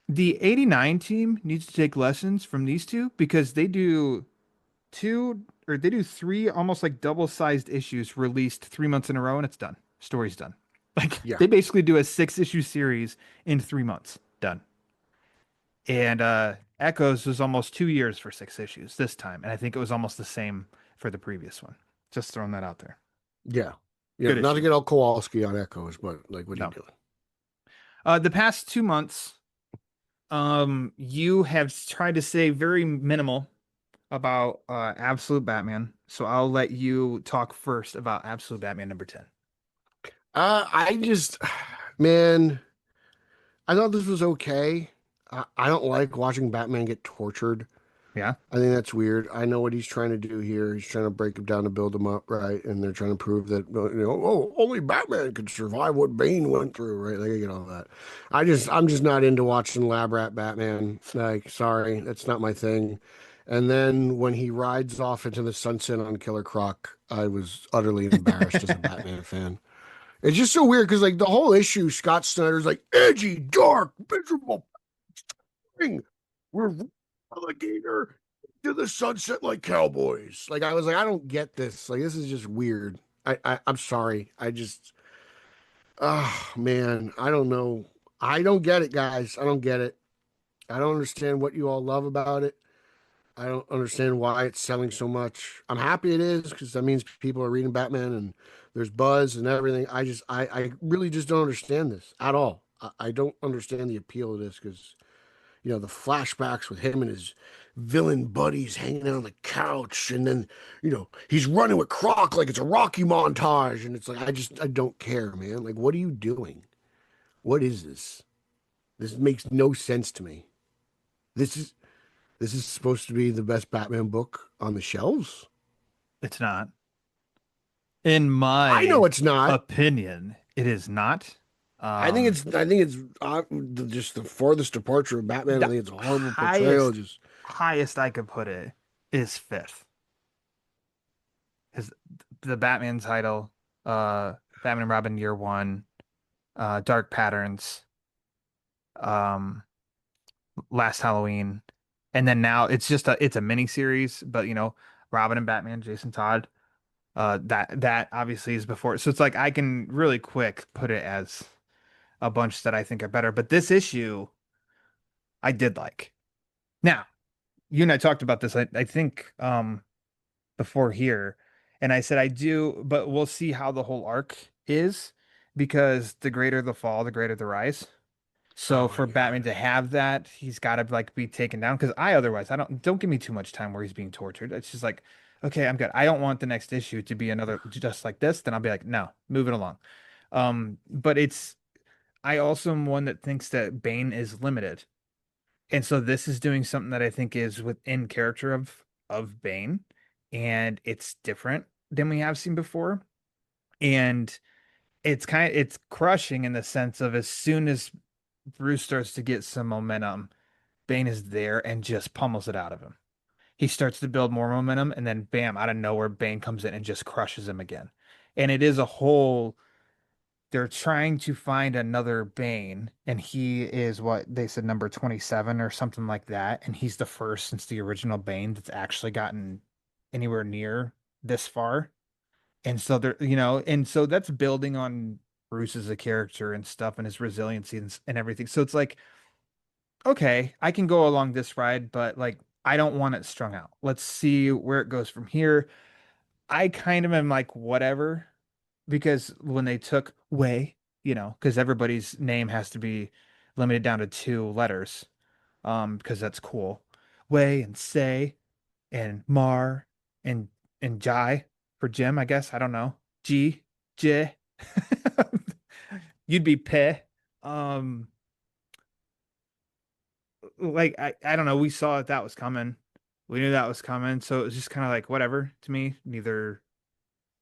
the 89 team needs to take lessons from these two because they do three almost like double-sized issues released 3 months in a row and it's done. Story's done. Like Yeah. they basically do a 6 issue series in 3 months. Done. And Echoes was almost 2 years for 6 issues this time. And I think it was almost the same for the previous one. Just throwing that out there. Yeah. Yeah. Good Not to issue. get all Kowalski on Echoes, but like, what are you No. doing? The past 2 months, you have tried to say very minimal about Absolute Batman. So I'll let you talk first about Absolute Batman number 10. I just, man, I thought this was okay. I don't like watching Batman get tortured. Yeah. I think that's weird. I know what he's trying to do here. He's trying to break him down to build him up, right? And they're trying to prove that, oh, only Batman could survive what Bane went through, right? Like, I get all that. I'm just not into watching Lab Rat Batman. Like, sorry, that's not my thing. And then when he rides off into the sunset on Killer Croc, I was utterly embarrassed as a Batman fan. It's just so weird because, like, the whole issue, Scott Snyder's like edgy, dark, miserable thing. We're alligator to the sunset like cowboys. Like, I was like, I don't get this. Like, this is just weird. I'm sorry. Oh man, I don't know. I don't get it, guys. I don't get it. I don't understand what you all love about it. I don't understand why it's selling so much. I'm happy it is because that means people are reading Batman and there's buzz and everything. I really just don't understand this at all. I don't understand the appeal of this because the flashbacks with him and his villain buddies hanging out on the couch, and then he's running with Croc like it's a Rocky montage, and it's like I don't care, man. Like, what are you doing? What is this? This makes no sense to me. This is this is supposed to be the best Batman book on the shelves. It's not. In I know my it's not. opinion, it is not. Um, I think it's just the farthest departure of Batman. I the think it's a horrible portrayal. highest Just highest I could put it is fifth. Because the Batman title, Batman and Robin Year One, Dark Patterns, um, Last Halloween, and then now it's a mini series, but Robin and Batman, Jason Todd, that obviously is before. So it's like I can really quick put it as a bunch that I think are better. But this issue I did like. Now, you and I talked about this, I think before here, and I said I do, but we'll see how the whole arc is because the greater the fall, the greater the rise. So oh my for Batman god. to have that, he's got to like be taken down because I don't give me too much time where he's being tortured. It's just like, okay, I'm good. I don't want the next issue to be another just like this. Then I'll be like, no, move it along. But I also am one that thinks that Bane is limited. And so this is doing something that I think is within character of Bane, and it's different than we have seen before. And it's crushing in the sense of as soon as Bruce starts to get some momentum, Bane is there and just pummels it out of him. He starts to build more momentum, and then bam, out of nowhere, Bane comes in and just crushes him again. And it is a whole they're trying to find another Bane, and he is what they said number 27 or something like that. And he's the first since the original Bane that's actually gotten anywhere near this far. And so and so that's building on Bruce as a character and stuff and his resiliency and everything. So it's like, okay, I can go along this ride, but like I don't want it strung out. Let's see where it goes from here. I kind of am like, whatever, because when they took Way, because everybody's name has to be limited down to two letters, because that's cool. Way and Say and Mar and Jai for Jim, I guess. I don't know. G, J. You'd be Pe. Um, like I don't know. We saw that was coming. We knew that was coming, so it was just kind of like whatever to me, neither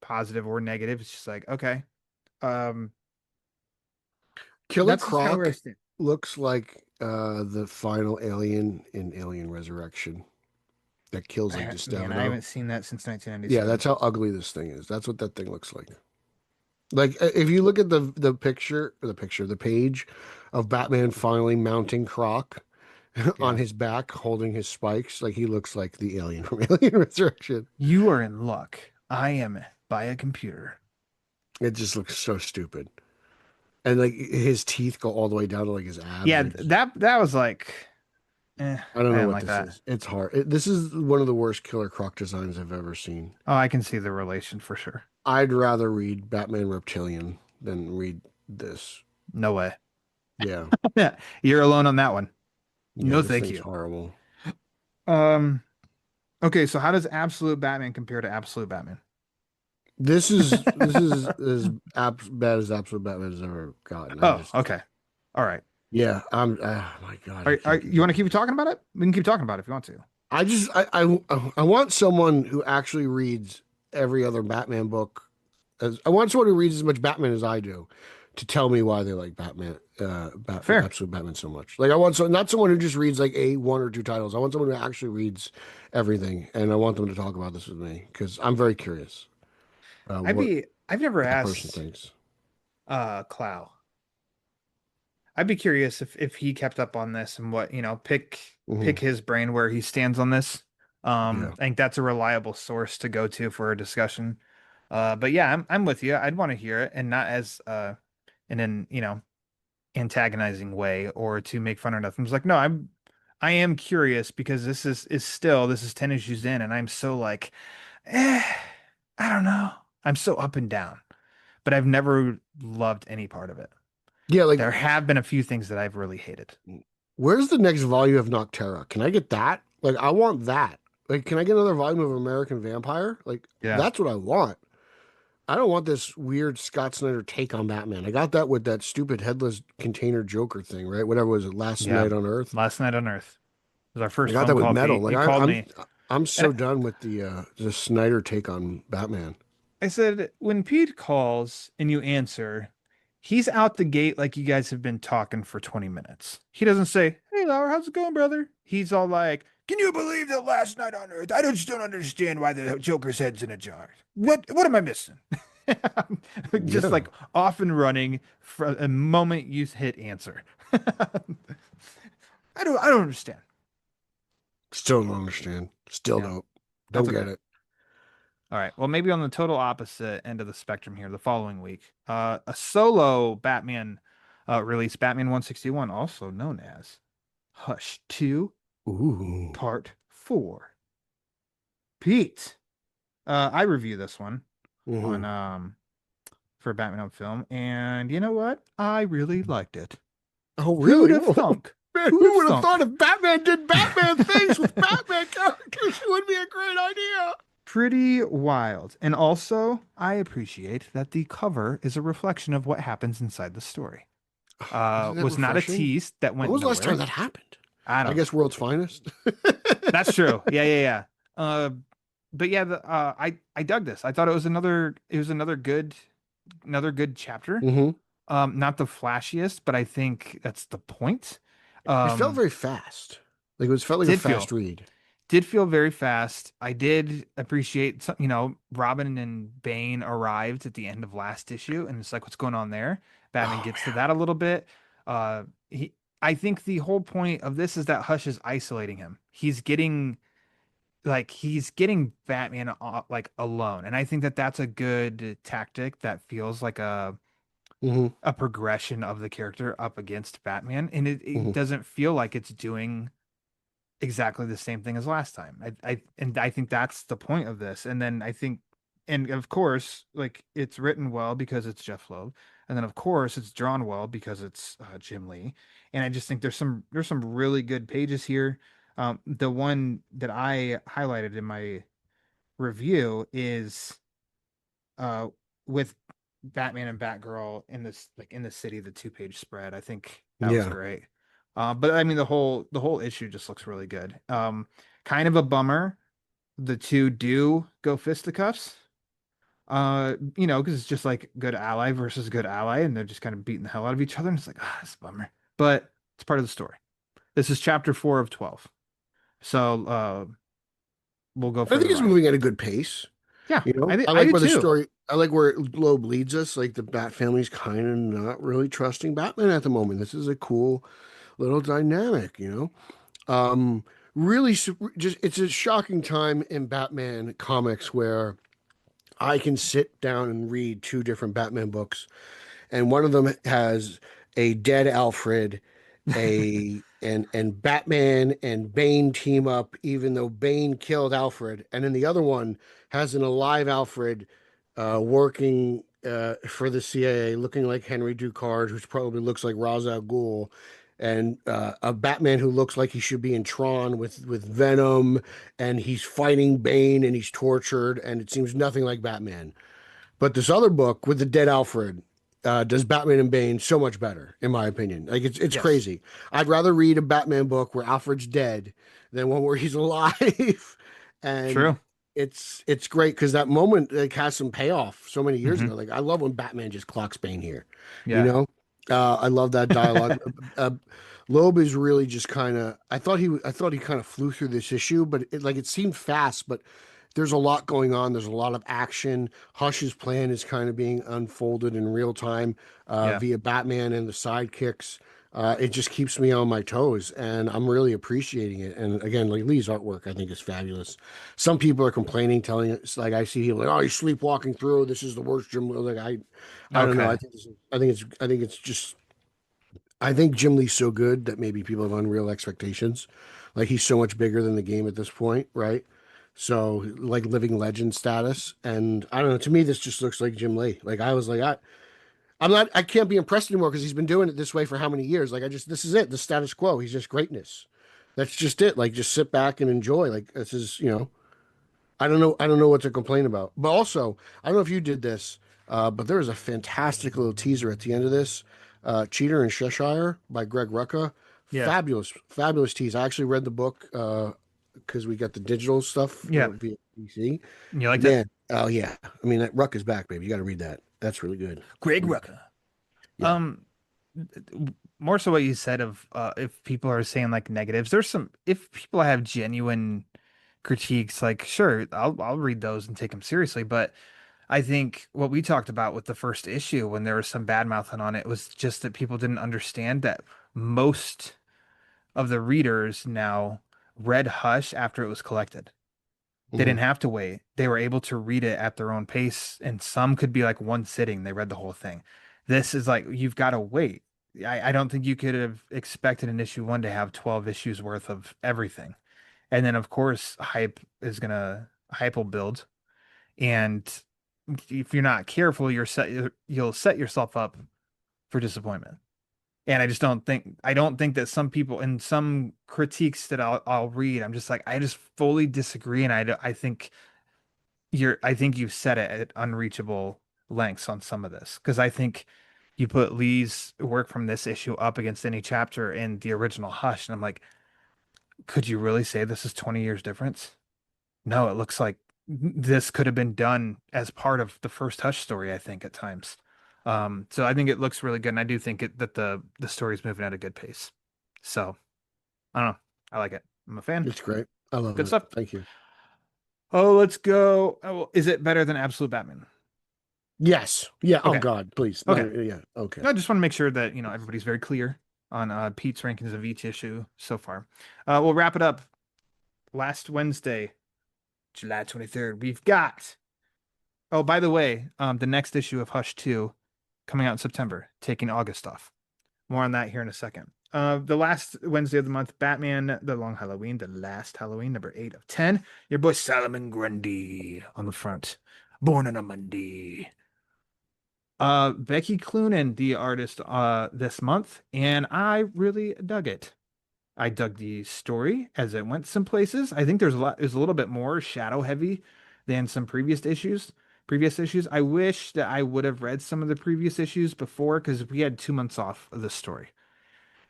positive or negative. It's just like okay. Um, Killer that's just kind of where I Croc stand. looks like the final alien in Alien Resurrection that kills like Man, I Gustavo. haven't seen that since Yeah, 1997. that's how ugly this thing is. That's what that thing looks like. Like if you look at the page of Batman finally mounting Croc on Yeah. his back, holding his spikes, like he looks like the alien from Alien Resurrection. You are in luck. I am by a computer. It just looks so stupid. And like his teeth go all the way down to like his abs. Yeah, Like just, that was like, I don't I know didn't what like this that. is. It's hard. This is one of the worst Killer Croc designs I've ever seen. Oh, I can see the relation for sure. I'd rather read Batman Reptilian than read this. No way. Yeah. Yeah, you're alone on that one. Yeah, No, this thank thing's you. horrible. Um, okay, so how does Absolute Batman compare to Absolute Batman? This is as bad as Absolute Batman has ever gotten. Oh, okay. All right. Yeah, I'm oh my God, I can't You do want to keep this. talking about it? We can keep talking about it if you want to. I want someone who actually reads every other Batman book. I want someone who reads as much Batman as I do to tell me why they like Fair. Absolute Batman so much. Like I want not someone who just reads like one or two titles. I want someone who actually reads everything, and I want them to talk about this with me because I'm very curious what I've never that person asked thinks. Clow. I'd be curious if he kept up on this and what, pick Hmm. his brain where he stands on this. Yeah. I think that's a reliable source to go to for a discussion. But yeah, I'm with you. I'd want to hear it and not as in an, antagonizing way or to make fun or nothing. It's like, no, I am curious because this is 10 issues in and I'm so like, eh, I don't know. I'm so up and down, but I've never loved any part of it. Yeah, like There have been a few things that I've really hated. where's the next volume of Nocterra? Can I get that? Like I want that. Like can I get another volume of American Vampire? Like Yeah. that's what I want. I don't want this weird Scott Snyder take on Batman. I got that with that stupid headless container Joker thing, right? Whatever was it, Last Yeah. Night on Earth? Last Night on Earth was our I first got phone that with call, Metal. Pete. Like You called me. I'm And so done with the Snyder take on Batman. I said, when Pete calls and you answer, he's out the gate like you guys have been talking for 20 minutes. He doesn't say, "Hey, Laura, how's it going, brother?" He's all like, "Can you believe that last night on Earth? I just don't understand why the Joker's head's in a jar. What am I missing?" Just Yeah. like off and running for a moment you hit answer. I don't understand. Still don't understand. Still Yeah, don't. that's Don't okay. get it. All right. Well, maybe on the total opposite end of the spectrum here, the following week, a solo Batman release, Batman 161, also known as Hush 2, Ooh. Part 4. Pete, I review this one on Hmm. for Batman on Film, and you know what? I really liked it. Oh, Who'd really? have Whoa. thunk? Man, Who'd have who would have thought thunk? if Batman did Batman things with Batman characters? It would be a great idea. Pretty wild. And also, I appreciate that the cover is a reflection of what happens inside the story. Isn't that Was not a refreshing? tease that When went was the last time nowhere. that happened? I I don't know. guess World's Finest. That's true. Yeah, yeah, yeah. Uh, but yeah, I dug this. I thought it was another good chapter. Hmm. Not the flashiest, but I think that's the point. It felt Um, very fast. Like it was felt like a did fast feel read. did feel very fast. I did appreciate some, Robin and Bane arrived at the end of last issue, and it's like, what's going on there? Batman Oh gets to man. that a little bit. He, I think the whole point of this is that Hush is isolating him. He's getting Batman like alone, and I think that that's a good tactic that feels like Hmm. a progression of the character up against Batman, and it Hmm. doesn't feel like it's doing exactly the same thing as last time. I think that's the point of this. And then I think, and of course, like it's written well because it's Jeff Loeb, and then of course it's drawn well because it's Jim Lee. And I just think there's some really good pages here. The one that I highlighted in my review is uh with Batman and Batgirl in this like in the city, the 2-page spread. I think that was Yeah. great. But I mean the whole issue just looks really good. Kind of a bummer. The two do go fisticuffs. Because it's just like good ally versus good ally, and they're just kind of beating the hell out of each other. And it's like, it's a bummer. But it's part of the story. This is chapter 4 of 12. So we'll go I for think the it's ride. moving at a good pace. Yeah, You know, I I like do where the too. story, I like where Loeb leads us. Like the Bat family's kind of not really trusting Batman at the moment. This is a cool little dynamic, you know? Um, really, just it's a shocking time in Batman comics where I can sit down and read two different Batman books, and one of them has a dead Alfred, and Batman and Bane team up, even though Bane killed Alfred, and then the other one has an alive Alfred, working for the CIA, looking like Henry Ducard, who probably looks like Ra's al Ghul, and a Batman who looks like he should be in Tron with Venom, and he's fighting Bane and he's tortured, and it seems nothing like Batman. But this other book with the dead Alfred does Batman and Bane so much better, in my opinion. Like it's Yes, crazy. I'd rather read a Batman book where Alfred's dead than one where he's alive. And true. it's great because that moment like has some payoff so many years Hmm. ago. Like I love when Batman just clocks Bane here. You Yeah. know, I love that dialogue. Loeb is really just kind of. I thought he kind of flew through this issue, but it seemed fast, but there's a lot going on. There's a lot of action. Hush's plan is kind of being unfolded in real time Yeah. via Batman and the sidekicks. It just keeps me on my toes, and I'm really appreciating it. And again, like Lee's artwork, I think is fabulous. Some people are complaining, telling us like I see people like, "Oh, you're sleepwalking through. This is the worst Jim." Like I don't know. Okay. I think it's just I think Jim Lee's so good that maybe people have unreal expectations. Like he's so much bigger than the game at this point, right? So like living legend status. And I don't know, to me this just looks like Jim Lee. Like I was like, I can't be impressed anymore because he's been doing it this way for how many years? Like this is it, the status quo. He's just greatness. That's just it. Like just sit back and enjoy. Like this is, I don't know what to complain about. But also, I don't know if you did this, but there is a fantastic little teaser at the end of this. Cheater in Cheshire by Greg Rucka. Yeah. Fabulous, fabulous tease. I actually read the book because we got the digital stuff Yeah. DC. You liked it? Man, oh yeah. I mean, that Ruck is back, baby. You got to read that. That's really good. Greg Really, Rucka. yeah. Um, More so what you said of if people are saying like negatives, there's some if people have genuine critiques, like sure, I'll read those and take them seriously. But I think what we talked about with the first issue when there was some bad mouthing on it was just that people didn't understand that most of the readers now read Hush after it was collected. They Hmm. didn't have to wait. They were able to read it at their own pace, and some could be like one sitting. They read the whole thing. This is like you've got to wait. I don't think you could have expected an issue one to have 12 issues worth of everything. And then of course hype will build. And if you're not careful, you'll set yourself up for disappointment. And I don't think that some people in some critiques that I'll read, I'm just like, I just fully disagree. And I think I think you've set it at unreachable lengths on some of this. Cause I think you put Lee's work from this issue up against any chapter in the original Hush. And I'm like, could you really say this is 20 years difference? No, it looks like this could have been done as part of the first Hush story, I think, at times. So I think it looks really good, and I do think that the story is moving at a good pace. So I don't know. I like it. I'm a fan. It's great. I love Good it. stuff. Thank you. Oh, let's go. Oh, is it better than Absolute Batman? Yes. Yeah. Oh Okay. God, please. Okay. Yeah. Okay. I just want to make sure that everybody's very clear on Pete's rankings of each issue so far. We'll wrap it up. Last Wednesday, July 23rd, we've got. Oh, by the way, the next issue of Hush 2 coming out in September, taking August off. More on that here in a second. The last Wednesday of the month, Batman, The Long Halloween, The Last Halloween, number 8 of 10. Your boy Solomon Grundy on the front. Born on a Monday. Becky Cloonan, the artist this month, and I really dug it. I dug the story as it went some places. I think there's a little bit more shadow heavy than some previous issues. Previous issues. I wish that I would have read some of the previous issues before because we had 2 months off of the story.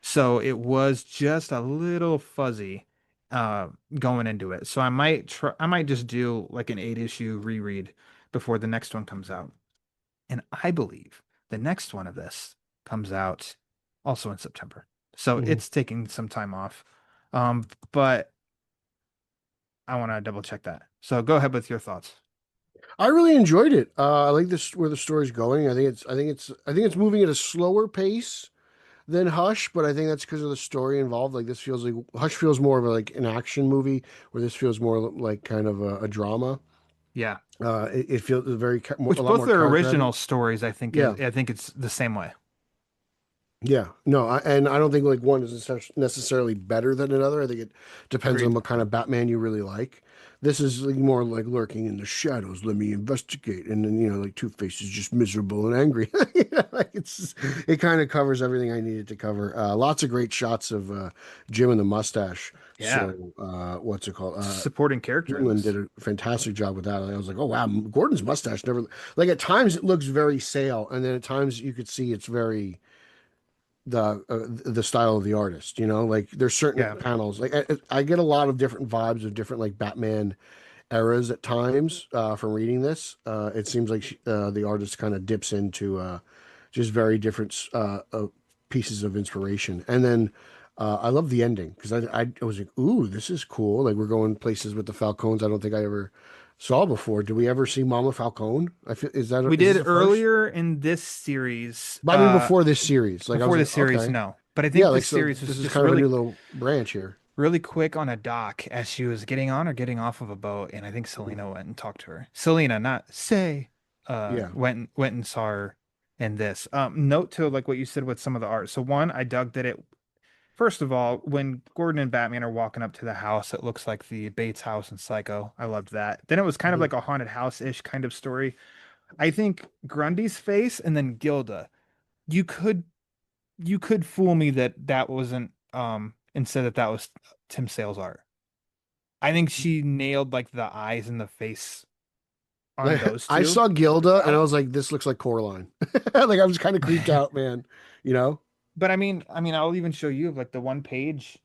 So it was just a little fuzzy going into it. So I might just do like an 8 issue reread before the next one comes out. And I believe the next one of this comes out also in September. So Mhm. it's taking some time off. But I want to double check that. So go ahead with your thoughts. I really enjoyed it. I like this where the story's going. I think it's moving at a slower pace than Hush, but I think that's because of the story involved. Like this feels like Hush feels more of like an action movie, where this feels more like kind of a drama. Yeah. It feels a Which lot both more their character heavy. original stories, Yeah, I think it's the same way. yeah. No, and I don't think like one is necessarily better than another. I think it depends on Agreed. what kind of Batman you really like. This is like more like lurking in the shadows. Let me investigate, and then like Two-Face is just miserable and angry. Like it kind of covers everything I needed to cover. Lots of great shots of Jim and the mustache. Yeah. So what's it called? Supporting character in Newland this. did a fantastic job with that. I was like, oh wow, Gordon's mustache never like at times it looks very Sale, and then at times you could see it's very the style of the artist. Like there's certain Yeah. panels. Like I get a lot of different vibes of different like Batman eras at times from reading this. It seems like the artist kind of dips into just very different pieces of inspiration, and then. I love the ending because I was like, ooh, this is cool. Like we're going places with the Falcons I don't think I ever saw before. Did we ever see Mama Falcone? I feel We is this did a first? earlier in this series, But I mean, before this series, like I was before like, this series, okay, no. But I yeah, think like this so series this was is just kind of a new little branch here. really quick on a dock as she was getting on or getting off of a boat, and I think Selena went and talked to her. Selena, not Say, Yeah. went and saw her in this. Note to like what you said with some of the art. So one, I dug that it first of all, when Gordon and Batman are walking up to the house, it looks like the Bates house in Psycho. I loved that. Then it was kind of Mhm. like a haunted house-ish kind of story. I think Grundy's face and then Gilda. You could you could fool me that that wasn't and said that that was Tim Sale's art. I think she nailed like the eyes and the face on Like those I two. saw Gilda and I Well, was like, this looks like Coraline. Like I was kind of creeped out, man. You know? but I mean, I'll even show you like the one page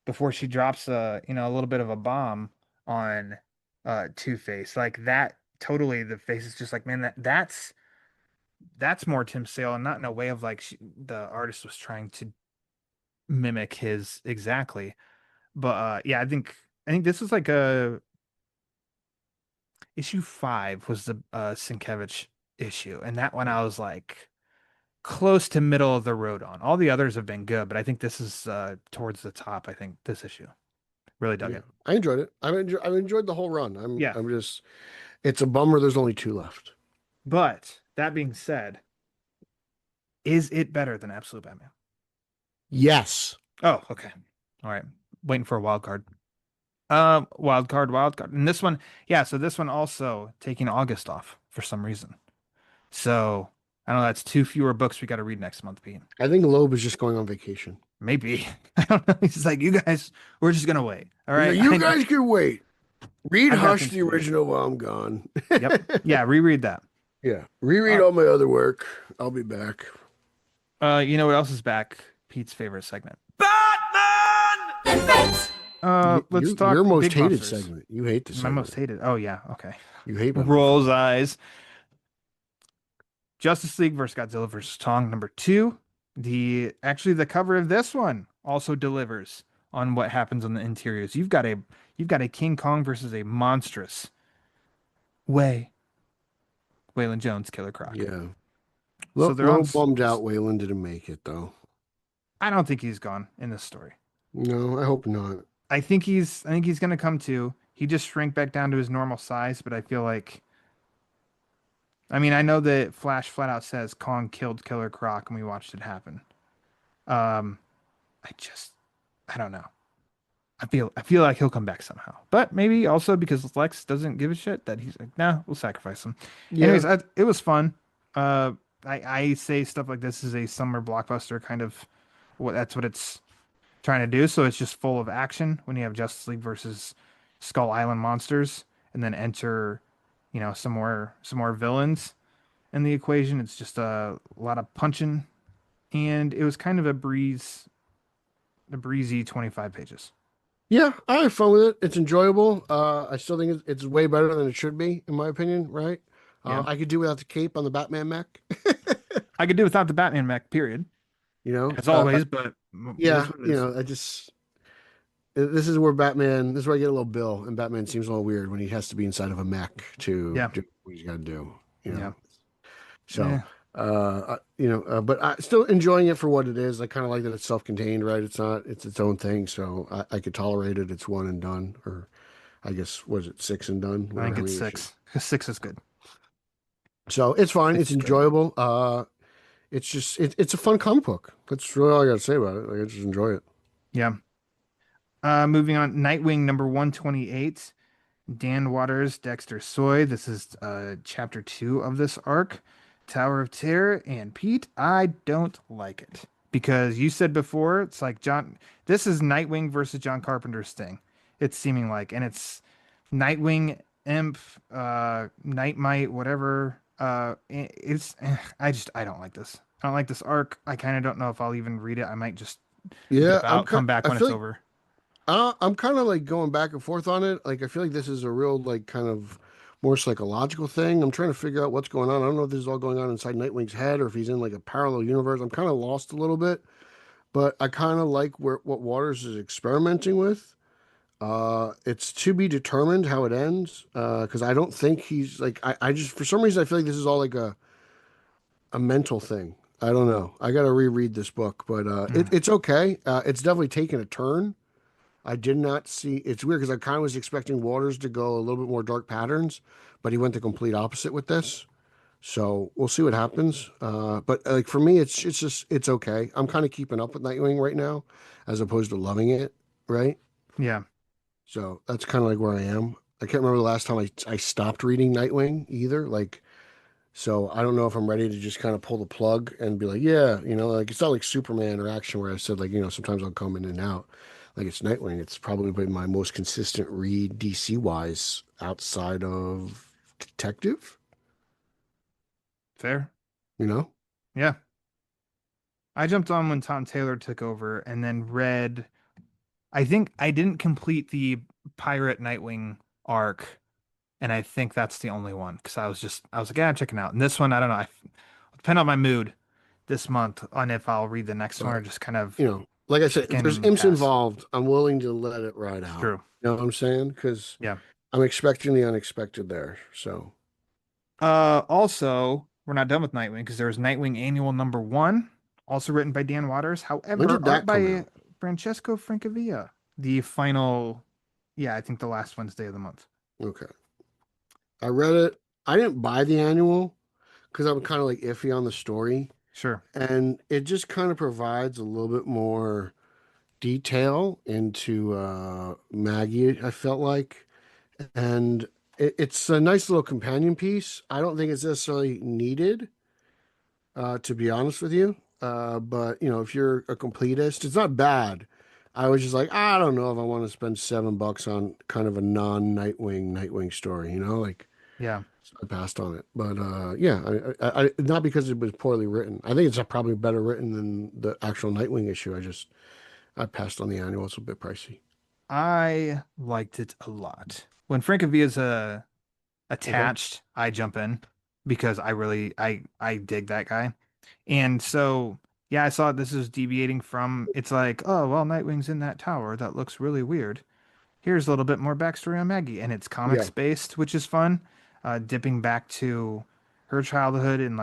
before she drops a little bit of a bomb on. Two-Face. Like that totally the face is just like, man, that's more Tim Sale, and not in a way of like the artist was trying to mimic his exactly. But yeah, I think this was like a issue 5 was the Sienkiewicz issue, and that one I was like close to middle of the road on. All the others have been good, but I think this is towards the top. I think this issue really dug Yeah, it. I enjoyed it. I've enjoyed the whole run. Yeah, I'm just it's a bummer. There's only 2 left. but that being said, is it better than Absolute Batman? Yes. Oh, okay. All right. Waiting for a wild card. Wild card. And this one, yeah, so this one also taking August off for some reason. So I don't know, that's 2 fewer books we got to read next month, Pete. I think Loeb is just going on vacation. Maybe. I don't know. He's like, you guys, we're just gonna wait. All right. You guys can wait. Read I've got Hush things the to do. original while I'm gone. Yep. Yeah, reread that. Yeah. Reread Uh, all my other work. I'll be back. you know what else is back? Pete's favorite segment. Batman! Let's talk Your most big hated monsters. segment. You hate this My segment. most hated. Oh yeah, okay. You hate Batman. Rolls eyes. Justice League versus Godzilla versus Kong #2. The cover of this one also delivers on what happens on the interiors. You've got a King Kong versus a monstrous Waylon Jones Killer Croc. Yeah. So they're on. Bummed out Wayland didn't make it though. I don't think he's gone in this story. No, I hope not. I think he's gonna come to. He just shrank back down to his normal size, but I feel like I mean, I know that Flash flat out says Kong killed Killer Croc and we watched it happen. Um I just I don't know. I feel like he'll come back somehow. But maybe also because Lex doesn't give a shit that he's like, nah, we'll sacrifice him. Yeah. Anyways, it was fun. I say stuff like this is a summer blockbuster kind of that's what it's trying to do. So it's just full of action when you have Justice League versus Skull Island monsters, and then enter, some more villains in the equation. It's just a lot of punching, and it was kind of a breezy 25 pages. Yeah, I have fun with it. It's enjoyable. I still think it's way better than it should be, in my opinion, right? Yeah. I could do without the cape on the Batman mech. I could do without the Batman mech, period. As always, but Yeah, it is. this is where I get a little Bill, and Batman seems a little weird when he has to be inside of a mech to Yeah. do what he's got to do. Yeah. So, Yeah. but I still enjoying it for what it is. I kind of like that it's self-contained, right? It's its own thing, so I could tolerate it. It's one and done, or I guess was it 6 and done? I think How it's many 6. issues. 6 is good. So it's fine. 6 It's is good. enjoyable. It's a fun comic book. That's really all I got to say about it. Like, I just enjoy it. Yeah. Moving on, Nightwing #128. Dan Waters, Dexter Soy. This is chapter 2 of this arc, Tower of Terror. And Pete, I don't like it because you said before it's like This is Nightwing versus John Carpenter's thing. It's seeming like, and it's Nightwing, Imp, Nightmite, whatever. I don't like this. I don't like this arc. I kind of don't know if I'll even read it. I might just Yeah, dip out, come back I when feel it's like over. I'm kind of like going back and forth on it. Like I feel like this is a real like kind of more psychological thing. I'm trying to figure out what's going on. I don't know if this is all going on inside Nightwing's head or if he's in like a parallel universe. I'm kind of lost a little bit, but I kind of like what Waters is experimenting with. It's to be determined how it ends. Because I don't think he's like I just for some reason I feel like this is all like a mental thing. I don't know. I got to reread this book, but Mm. it's okay. It's definitely taken a turn. I did not see. It's weird because I kind of was expecting Waters to go a little bit more dark patterns, but he went the complete opposite with this. So we'll see what happens. But like for me, it's just it's okay. I'm kind of keeping up with Nightwing right now, as opposed to loving it. Right. Yeah. So that's kind of like where I am. I can't remember the last time I stopped reading Nightwing either. Like so I don't know if I'm ready to just kind of pull the plug and be like, yeah, like it's not like Superman or Action where I said like, sometimes I'll come in and out. Like it's Nightwing. It's probably been my most consistent read DC wise outside of Detective, Fair. you know? Yeah. I jumped on when Tom Taylor took over and then read. I think I didn't complete the Pirate Nightwing arc and I think that's the only one because I was like, yeah, I'm checking out. And this one, I don't know. I depend on my mood this month on if I'll read the next one or But just kind of like I said, if there's skim imps past. involved, I'm willing to let it ride out. True. You know what I'm saying? Because Yeah. I'm expecting the unexpected there. So Also, we're not done with Nightwing because there was Nightwing Annual #1, also written by Dan Watters. when However, did art that come by out? Francesco Francavilla. The final, yeah, I think the last Wednesday of the month. Okay. I read it. I didn't buy the annual because I'm kind of like iffy on the story. Sure. And it just kind of provides a little bit more detail into Maggie, I felt like. And it's a nice little companion piece. I don't think it's necessarily needed, to be honest with you. But if you're a completist, it's not bad. I was just like, I don't know if I want to spend $7 on kind of a non-Nightwing story, like Yeah. so I passed on it. But yeah, I not because it was poorly written. I think it's probably better written than the actual Nightwing issue. I passed on the annual. It's a bit pricey. I liked it a lot. When Francavilla's Okay. attached, I jump in because I dig that guy. And so yeah, I saw this is deviating from it's like, oh well, Nightwing's in that tower. That looks really weird. Here's a little bit more backstory on Maggie, and it's Yeah. comics based, which is fun. Dipping back to her childhood and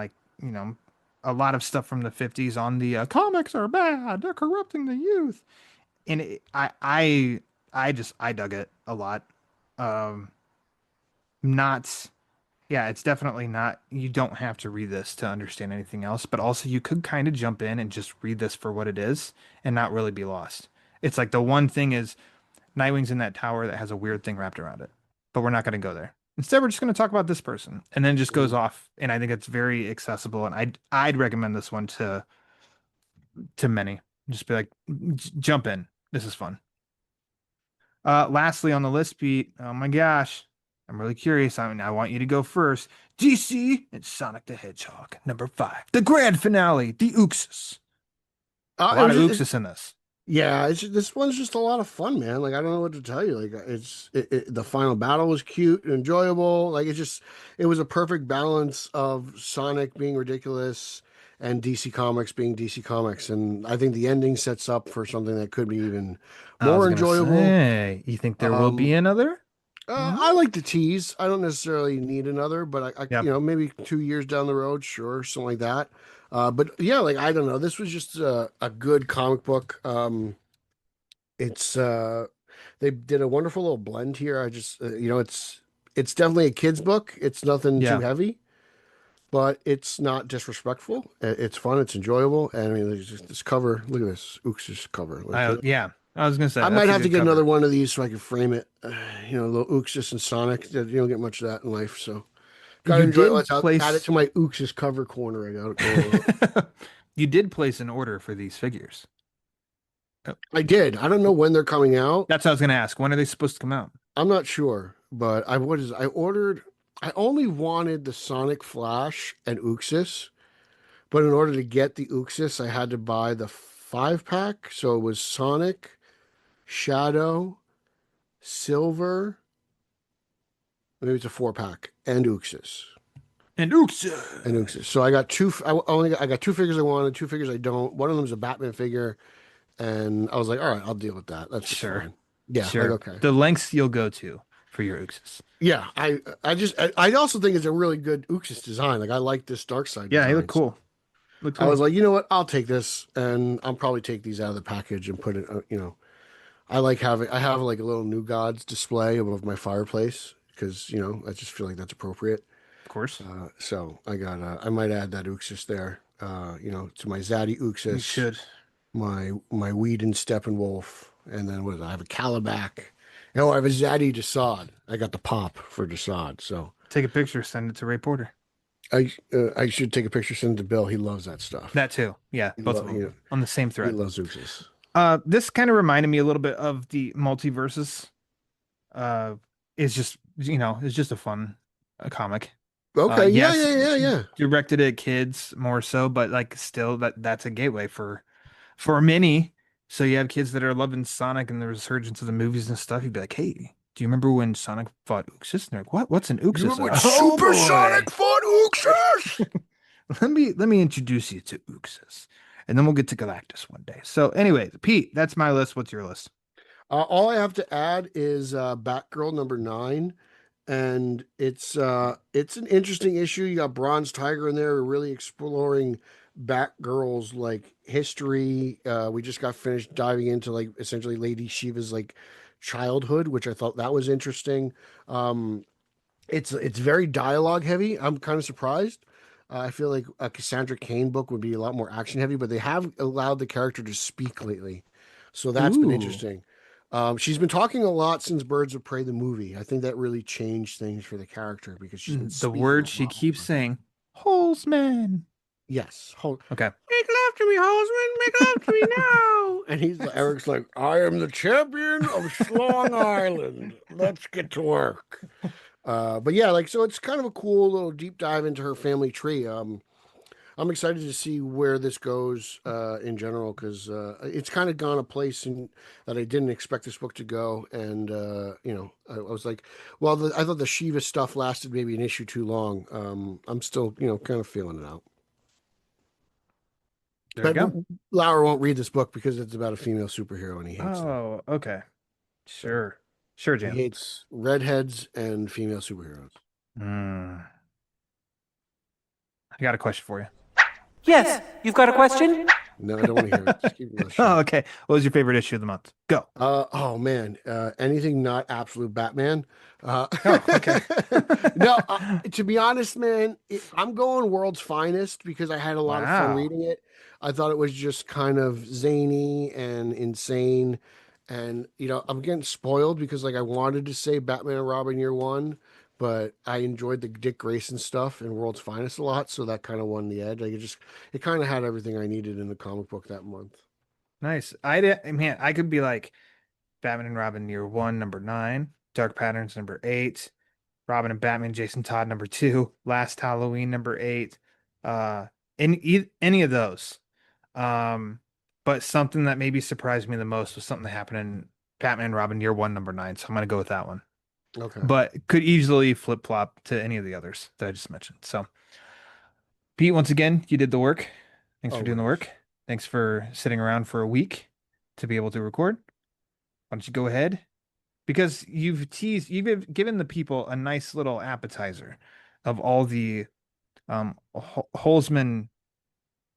a lot of stuff from the 50s on the comics are bad, they're corrupting the youth, and I dug it a lot. Um, not Yeah, it's definitely not. You don't have to read this to understand anything else, but also you could kind of jump in and just read this for what it is and not really be lost. It's like the one thing is Nightwing's in that tower that has a weird thing wrapped around it, but we're not going to go there. Instead, we're just going to talk about this person, and then just goes Mhm. off. And I think it's very accessible, and I'd recommend this one to many. Just be like, jump in. This is fun. Lastly on the list, Pete. Oh my gosh, I'm really curious. I mean, I want you to go first. DC and Sonic the Hedgehog #5, the grand finale, the Ooxes. A It lot was of just, Ooxes in this. yeah, this one's just a lot of fun, man. Like I don't know what to tell you. Like the final battle was cute and enjoyable. Like it was a perfect balance of Sonic being ridiculous and DC Comics being DC Comics. And I think the ending sets up for something that could be even I was more gonna enjoyable. say, you think there will be Um, another? Hmm. I like to tease. I don't necessarily need another, but I Yep. maybe 2 years down the road, sure, something like that. But yeah, like I don't know. This was just a good comic book. It's they did a wonderful little blend here. I just it's definitely a kid's book. It's nothing too Yeah. heavy, but it's not disrespectful. It's fun. It's enjoyable. And I mean, there's just this cover. Look at this Ooks' cover. Like, Yeah. I was gonna say I might that's a have to good get another cover. one of these so I can frame it. Little Ooks and Sonic. You don't get much of that in life, so gotta You enjoy it. did Let's add it place to my Ooks' cover corner. I got going on. you did place an order for these figures. Oh, I did. I don't know when they're coming out. that's what I was gonna ask. When are they supposed to come out? I'm not sure, but I ordered. I only wanted the Sonic Flash and Ooxis, but in order to get the Ooxis, I had to buy the 5 pack. So it was Sonic, Shadow, Silver. Maybe it's a 4 pack and Ooxis. And And Uxas. Ooxis. So I got two. I got 2 figures I wanted, 2 figures I don't. One of them is a Batman figure, and I was like, all right, I'll deal with that. That's just Sure. fine. Yeah, like Sure. okay. The lengths you'll go to for your Uxas. Yeah, I also think it's a really good Ooxis design. Like I like this Dark Side Yeah, he looked design. cool. Looked I was cool. like, you know what? I'll take this, and I'll probably take these out of the package and put it. I have like a little New Gods display above my fireplace because I just feel like that's appropriate. Of course. So I might add that Uxas there. To my Zaddy You Uxas, should. my Weed and Steppenwolf, and then what is it? I have a Calabac. I have a Zaddy Desaad. I got the pop for Desaad, so Take a picture, send it to Ray Porter. I should take a picture, send it to Bill. He loves that stuff. That too. Yeah, He both lo of them you know, on the same he thread. loves Uxas. This kind of reminded me a little bit of the multiverses. Uh, it's just it's just a fun comic. Okay, yeah, Yes, yeah, yeah, yeah. directed at kids more so, but like still that's a gateway for many. So you have kids that are loving Sonic and the resurgence of the movies and stuff. You'd be like, hey. Do you remember when Sonic fought Uxus? And they're like, what? What's an You Uxus? remember when Like, oh Super boy. Sonic fought Uxas? Let me introduce you to Uxus, and then we'll get to Galactus one day. So, anyway, Pete, that's my list. What's your list? All I have to add is Batgirl #9, and it's an interesting issue. You got Bronze Tiger in there, really exploring Batgirl's like history. We just got finished diving into like essentially Lady Shiva's like childhood, which I thought that was interesting. Um, it's very dialogue heavy. I'm kind of surprised. I feel like a Cassandra Cain book would be a lot more action heavy, but they have allowed the character to speak lately, so that's been Ooh, interesting. She's been talking a lot since Birds of Prey the movie. I think that really changed things for the character because she's been the speaking word a she lot keeps more. saying, Holzman. Yes, Okay. make love to me, Holzman. Make love to me now. And Eric's like, I am the champion of Schlong Island. Let's get to work. But yeah, like so, it's kind of a cool little deep dive into her family tree. I'm excited to see where this goes in general because it's kind of gone a place that I didn't expect this book to go. And I was like, well, I thought the Shiva stuff lasted maybe an issue too long. I'm still, kind of feeling it out. There we But go. Lauer won't read this book because it's about a female superhero and he hates them. Oh, okay. So Sure. Sure, he Jan. hates redheads and female superheroes. Mm. I got a question for you. Yes, you've got a question? No, I don't want to hear it. Just keep it Oh, shut. okay. What was your favorite issue of the month? Go. Oh man, anything not absolute Batman. Oh, okay. No, to be honest, man, I'm going World's Finest because I had a lot of fun Wow. reading it. I thought it was just kind of zany and insane, and I'm getting spoiled because like I wanted to say Batman and Robin Year One, but I enjoyed the Dick Grayson stuff in World's Finest a lot, so that kind of won the edge. Like it kind of had everything I needed in the comic book that month. Nice. I could be like Batman and Robin Year One, #9, Dark Patterns #8, Robin and Batman, Jason Todd #2, Last Halloween #8. Uh, any of those. Um, but something that maybe surprised me the most was something that happened in Batman and Robin Year One #9. So I'm gonna go with that one. Okay. But could easily flip flop to any of the others that I just mentioned. So Pete, once again, you did the work. Thanks for doing the Always. work. Thanks for sitting around for a week to be able to record. Why don't you go ahead? Because you've given the people a nice little appetizer of all the Holzman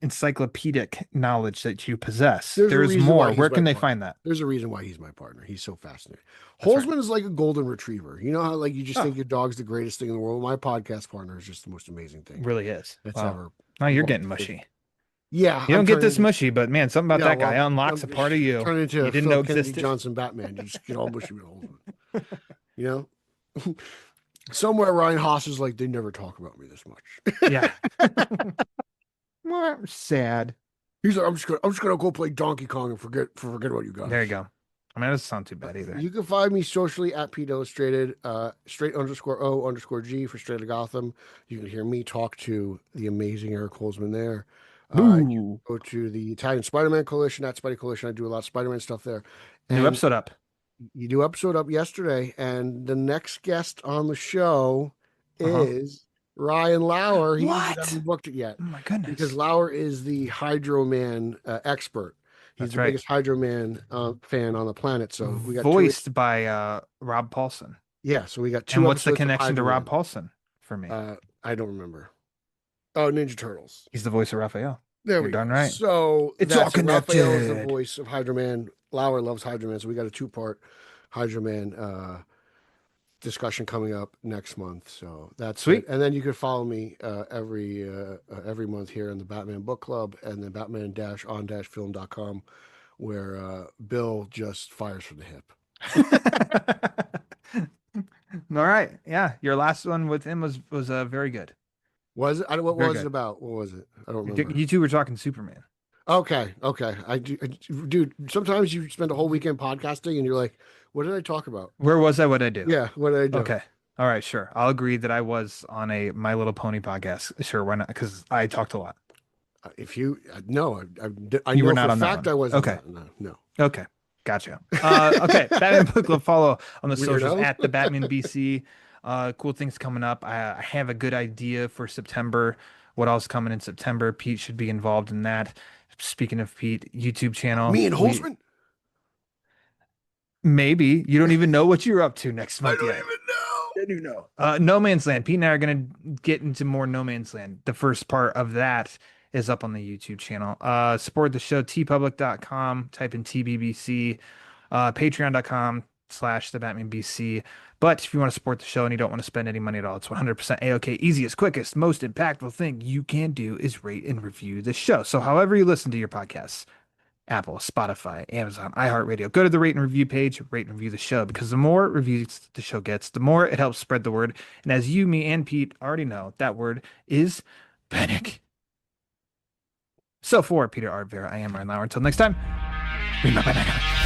encyclopedic knowledge that you possess. There's a There's reason why more. he's Where my can they partner. find that? There's a reason why he's my partner. He's so fascinating. That's right. Holzman is like a golden retriever. You know how like you just Oh. think your dog's the greatest thing in the world. My podcast partner is just the most amazing It thing really is. that's Wow. ever. Now you're walked getting the face. mushy. Yeah, You I'm don't get turning this into mushy, but man, something about yeah. that guy Well, unlocks a part of you turn into you didn't Phil know Kennedy existed. Johnson Batman. You just get all mushy with Holzman. You know, somewhere Ryan Haas is like they never talk about me this much. Yeah. Well, sad. He's like, I'm just gonna go play Donkey Kong and forget about you guys. There you go. I mean, that doesn't sound too bad either. You can find me socially at Pete Illustrated, straight_O_G for Straight to Gotham. You can hear me talk to the amazing Eric Holzman there. Boo. Go to the Italian Spider-Man Coalition at Spidey Coalition. I do a lot of Spider-Man stuff there. New And episode up. you do episode up yesterday, and the next guest on the show is Ryan Lauer. He just hasn't booked it yet. Oh my goodness. Because Lauer is the Hydro Man expert. He's That's the right. biggest Hydro Man fan on the planet. So we got voiced by Rob Paulson. Yeah, so we got 2 And what's the episodes of connection to Hydro Rob Man. Paulson for me? I don't remember. Oh, Ninja Turtles. He's the voice of Raphael. There You're we go. darn right. So It's all Raphael is the connected. voice of Hydro Man. Lauer loves Hydro Man, so we got a 2-part Hydro Man discussion coming up next month. So that's Sweet. it. And then you can follow me every month here in the Batman Book Club and then Batman-on-film.com where Bill just fires from the hip. All right. Yeah. Your last one with him was very good. Was it? What Very was good. it about? What was it? I don't remember. You two were talking Superman. Okay. Dude, sometimes you spend a whole weekend podcasting and you're like, what did I talk about? Where was I? What did I do? Yeah, what did I do? Okay. All right. Sure. I'll agree that I was on a My Little Pony podcast. Sure. Why not? Because I talked a lot. If you, no, I You know were for not a on that fact one. I wasn't. Okay. No. Okay. Gotcha. Okay, Batman Book Club follow on the Weirdo. socials at the Batman BC. Cool things coming up. I have a good idea for September. What else coming in September? Pete should be involved in that. Speaking of Pete, YouTube channel. Me and Holzman? Maybe you don't even know what you're up to next month I yet. don't even know. No Man's Land. Pete and I are gonna get into more No Man's Land. The first part of that is up on the YouTube channel. Support the show, tpublic.com, type in TBBC, patreon.com/the Batman BC. But if you want to support the show and you don't want to spend any money at all, it's 100% A-OK. Easiest, quickest, most impactful thing you can do is rate and review the show. So however you listen to your podcasts, Apple, Spotify, Amazon, iHeartRadio. Go to the rate and review page, rate and review the show, because the more reviews the show gets, the more it helps spread the word. And as you, me, and Pete already know, that word is panic. So for Peter R. Verra, I am Ryan Lauer. Until next time, remember that.